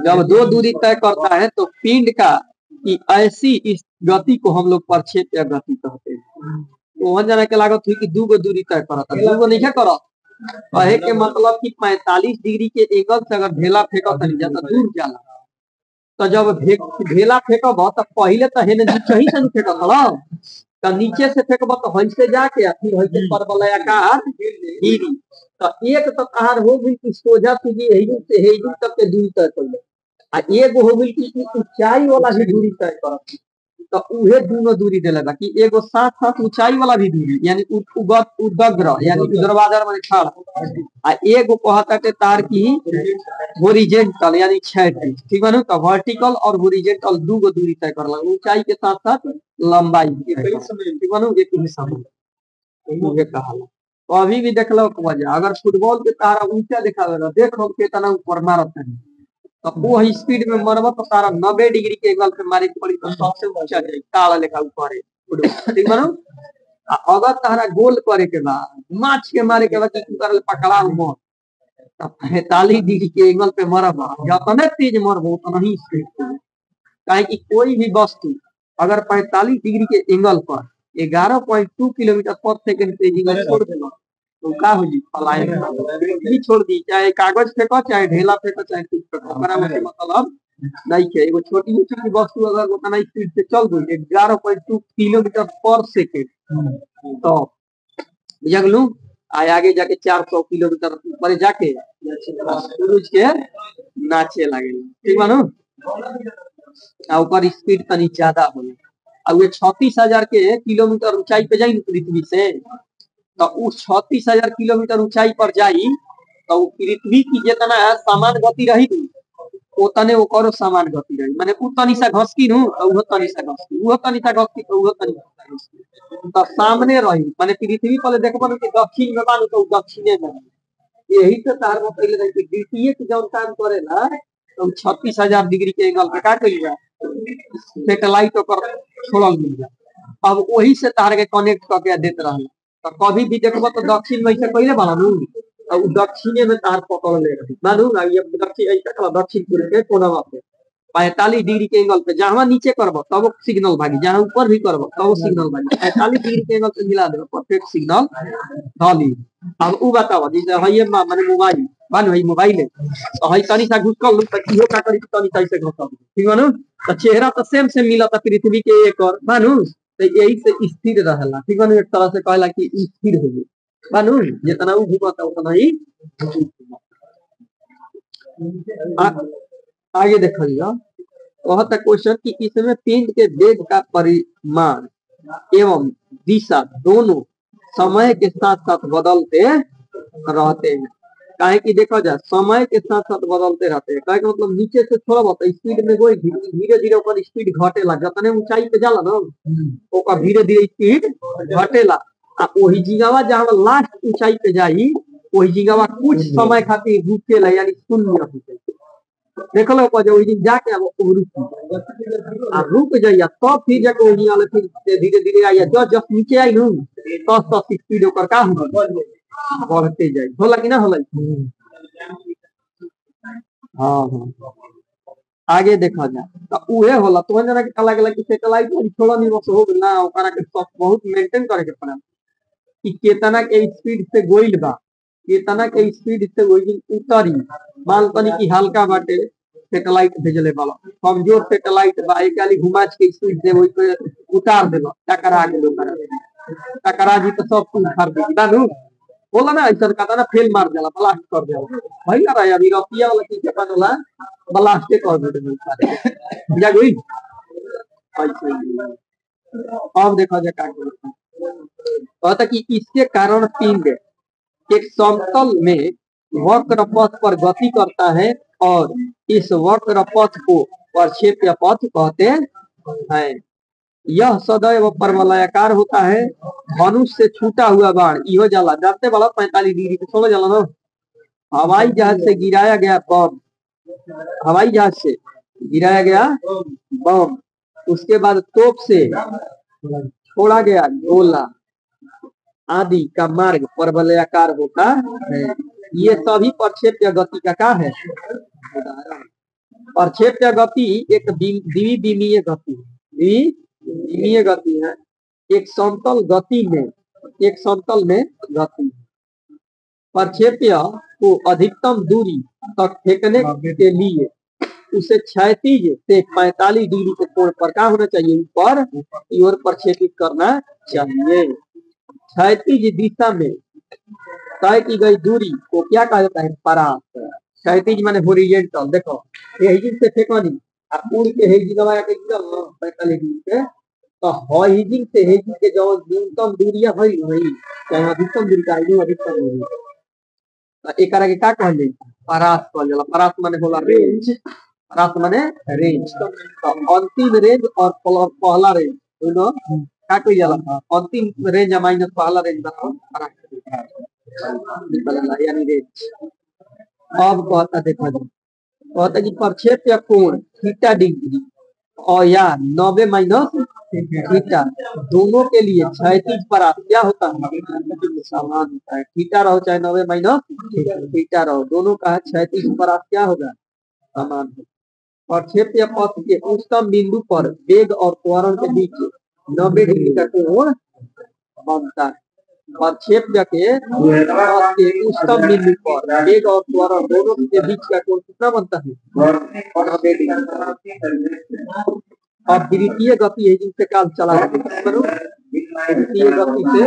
जब दो दूरी तय करता है तो पिंड का कि ऐसी इस गति को हम लोग प्रक्षेप्य गति कहते हैं। तो वहां जाने के लागत हुई कि दो गो दूरी तय करता, दो गो नहीं करो, कहे के मतलब कि 45 डिग्री के एंगल से अगर ढेला फेंको तो नहीं जाता, दूर जाला। तो जब ढेला फेंकब तो पहले तो हेने नीचे ही से फेंकत हलो, तो नीचे से फेंकब तो हंसे जाके फिर हंसे परवलयाकार गिरी। तो एक तो तहार हो गई कि सोजा सीधी हेजू से हेजू तक के दूरी तय कर, आ एगो हो गई कि ऊंचाई वाला भी दूरी तय करत। तो उहे दोनों दूरी देले बा कि एगो 7 हाथ ऊंचाई वाला भी दूरी, यानी उदग्र यानी उर्ध्वाधर माने खाड़ा, आ एगो कहता के तार की हॉरिजॉन्टल यानी क्षैतिज, ठीक बा। तो वर्टिकल और हॉरिजॉन्टल दो गो दूरी तय करला, ऊंचाई के साथ साथ लंबाई, ठीक बा। एक ही समय उहे कहाला। तो अभी भी देख लो वजह, अगर फुटबॉल के तारा ऊंचा दिखावेला, देख लो कितना ऊपर मारत है, तो वो स्पीड में मरब तो तारा 90 डिग्री के एंगल पे मारे के पड़ी तो सबसे ऊंचा जाए, ताला लेखा ऊपर है फुटबॉल, ठीक बा। अगर तारा गोल करे के बाद माच के मारे के बाद की करल पकड़ा मत, तो 45 डिग्री के एंगल पे मरब, जितना तेज मरब उतना ही स्पीड से। काहे कि कोई भी वस्तु अगर 45 डिग्री के एंगल पर 11.2 किलोमीटर पर सेकंड तेजी में छोड़ देना तो का हो जी, पलायन भी छोड़ दी, चाहे कागज फेंको, चाहे ढेला फेंको, चाहे कुछ फेंको, ओकरा में मतलब नहीं है। एगो छोटी छोटी वस्तु अगर उतना स्पीड से चल गई 11.2 किलोमीटर पर सेकंड, तो जगलू आगे जाके 400 किलोमीटर ऊपर जाके सूरज के नाचे लगे, ठीक बा। ऊपर स्पीड तनी ज्यादा होला, अब ये 36,000 के किलोमीटर ऊंचाई पे जाई पृथ्वी से, तो उस 36,000 किलोमीटर ऊंचाई पर जाई तो पृथ्वी की जितना समान गति रही उतने ओकरो समान गति रही, माने उ तनी सा घसकी नु तो उहो तनी सा घसकी, उहो तनी सा घसकी तो उहो तनी सा घसकी, तो सामने रही, माने पृथ्वी पर देखबो कि दक्षिण में बानु तो दक्षिणे में। यही तो तार में पहले रही कि द्वितीय के जौन काम करेला तो 36,000 डिग्री के एंगल पे का कइल सैटेलाइट पर छोड़ल मिल जाए। अब वही से तार के कनेक्ट करके देते रहना, तो कभी भी देखबो तो दक्षिण में से पहले बनानू तो दक्षिणे में तार पकड़ ले रही, मानू ना ये दक्षिण ऐसा कला दक्षिण पूर्व के कोना पे 45 डिग्री के एंगल पे जहां नीचे करबो तब सिग्नल भागी, जहां ऊपर भी करबो तब सिग्नल भागी, 45 डिग्री के एंगल पे मिला देबो परफेक्ट सिग्नल धाली। अब उ बताओ जैसे हइए माने मोबाइल बान भाई मोबाइल है तो हई तनी सा घुसकल तो इहो का करी तनी सा से घुसकल, ठीक बानू, तो चेहरा तो सेम सेम मिला था पृथ्वी के एक और बानू, तो यही से स्थिर रहला, ठीक बानू। एक तरह से कहला कि स्थिर हो गई बानू, जितना उ घूमता उतना ही आगे देखिएगा। वह तक क्वेश्चन कि इसमें पिंड के वेग का परिमाण एवं दिशा दोनों समय के साथ साथ बदलते रहते हैं। काहे कि देखा जाए समय के साथ साथ बदलते रहते हैं, काहे कि मतलब नीचे से थोड़ा बहुत स्पीड में कोई धीरे धीरे ऊपर स्पीड घटेला, जितने ऊंचाई पे जाला ना ओकर धीरे धीरे स्पीड घटेला, आ वही जगह जहां लास्ट ऊंचाई पे जाई वही जगह कुछ समय खातिर रुकेला, यानी शून्य हो जाए। देख लो वही दिन जाके अब रुक जाइए तब फिर जाके वही वाले फिर धीरे धीरे आइए, जब जब नीचे आई नू तब स्पीड ओकर का बढ़ते जाए, होला कि ना होला। हाँ हाँ आगे देखा जाए तो उहे होला, तो जना के अलग अलग सैटेलाइट छोड़ा नहीं बस हो ना, ओकरा के बहुत मेंटेन करे के पड़े। कि केतना के स्पीड से गोइल बा, केतना के स्पीड से गोइल उतरी। मान तनी कि हल्का बाटे सैटेलाइट भेजले वाला, कमजोर सैटेलाइट बा एक घुमाच के स्पीड से वही पे उतार देला, टकरा गेलो, टकरा जी तो सब कुछ उखाड़ दी बानू। बोला ना ऐसा कहता ना फेल मार देला, ब्लास्ट कर देला भाई ना रहा अभी रतिया वाला चीज के बनला ब्लास्ट कर दे जा गई ऐसे। अब देखा जाए क्या कहता कि इसके कारण पिंड एक समतल में वक्र पथ पर गति करता है और इस वक्र पथ को प्रक्षेप्य पथ कहते हैं। यह सदैव परवलयाकार होता है। धनुष से छूटा हुआ बाण इहो जाला जानते वाला 45 डिग्री पे समझ जाला ना। हवाई जहाज से गिराया गया बम, हवाई जहाज से गिराया गया बम, उसके बाद तोप से छोड़ा गया गोला आदि का मार्ग परवलयाकार होता है। ये सभी प्रक्षेप्य गति का क्या है उदाहरण। प्रक्षेप्य गति एक द्विविमीय गति, द्विविमीय गति है। एक समतल गति में, एक समतल में गति प्रक्षेप्य को अधिकतम दूरी तक फेंकने के लिए उसे क्षैतिज से 45 डिग्री के कोण पर क्या होना चाहिए, ऊपर की ओर प्रक्षेपित करना चाहिए। क्षैतिज दिशा में तय की गई दूरी को क्या कहा जाता है, परास। क्षैतिज माने हॉरिजॉन्टल, देखो हेजिंग से फेंकनी और पूरी के हेजिंग लगा के एकदम 45 डिग्री पे, तो हेजिंग से हेजिंग के जो न्यूनतम दूरियां भई वही चाहे अधिकतम दूरी का अधिकतम दूरी, तो एक तरह के क्या कहल जाए, परास कहल जाला। परास माने होला रेंज, परास माने रेंज। तो अंतिम रेंज और पहला रेंज दोनों क्या कहल जाला, अंतिम रेंज माइनस पहला रेंज बताओ परास यानी रेंज। अब कहता देखा जाए, कहता कि प्रक्षेप्य कोण थीटा डिग्री और या 90 माइनस थीटा दोनों के लिए क्षैतिज परास क्या होता है, समान होता है। थीटा रहो चाहे 90 माइनस थीटा रहो, दोनों का क्षैतिज परास क्या होगा, समान होगा। प्रक्षेप्य पथ के उच्चतम बिंदु पर वेग और त्वरण के बीच 90 डिग्री का कोण बनता है। प्रक्षेप्य के उच्चतम बिंदु पर वेग और त्वरण दोनों के बीच का कोण कितना बनता है, 90 डिग्री। और द्वितीय गति है जिनसे काल चला द्वितीय गति से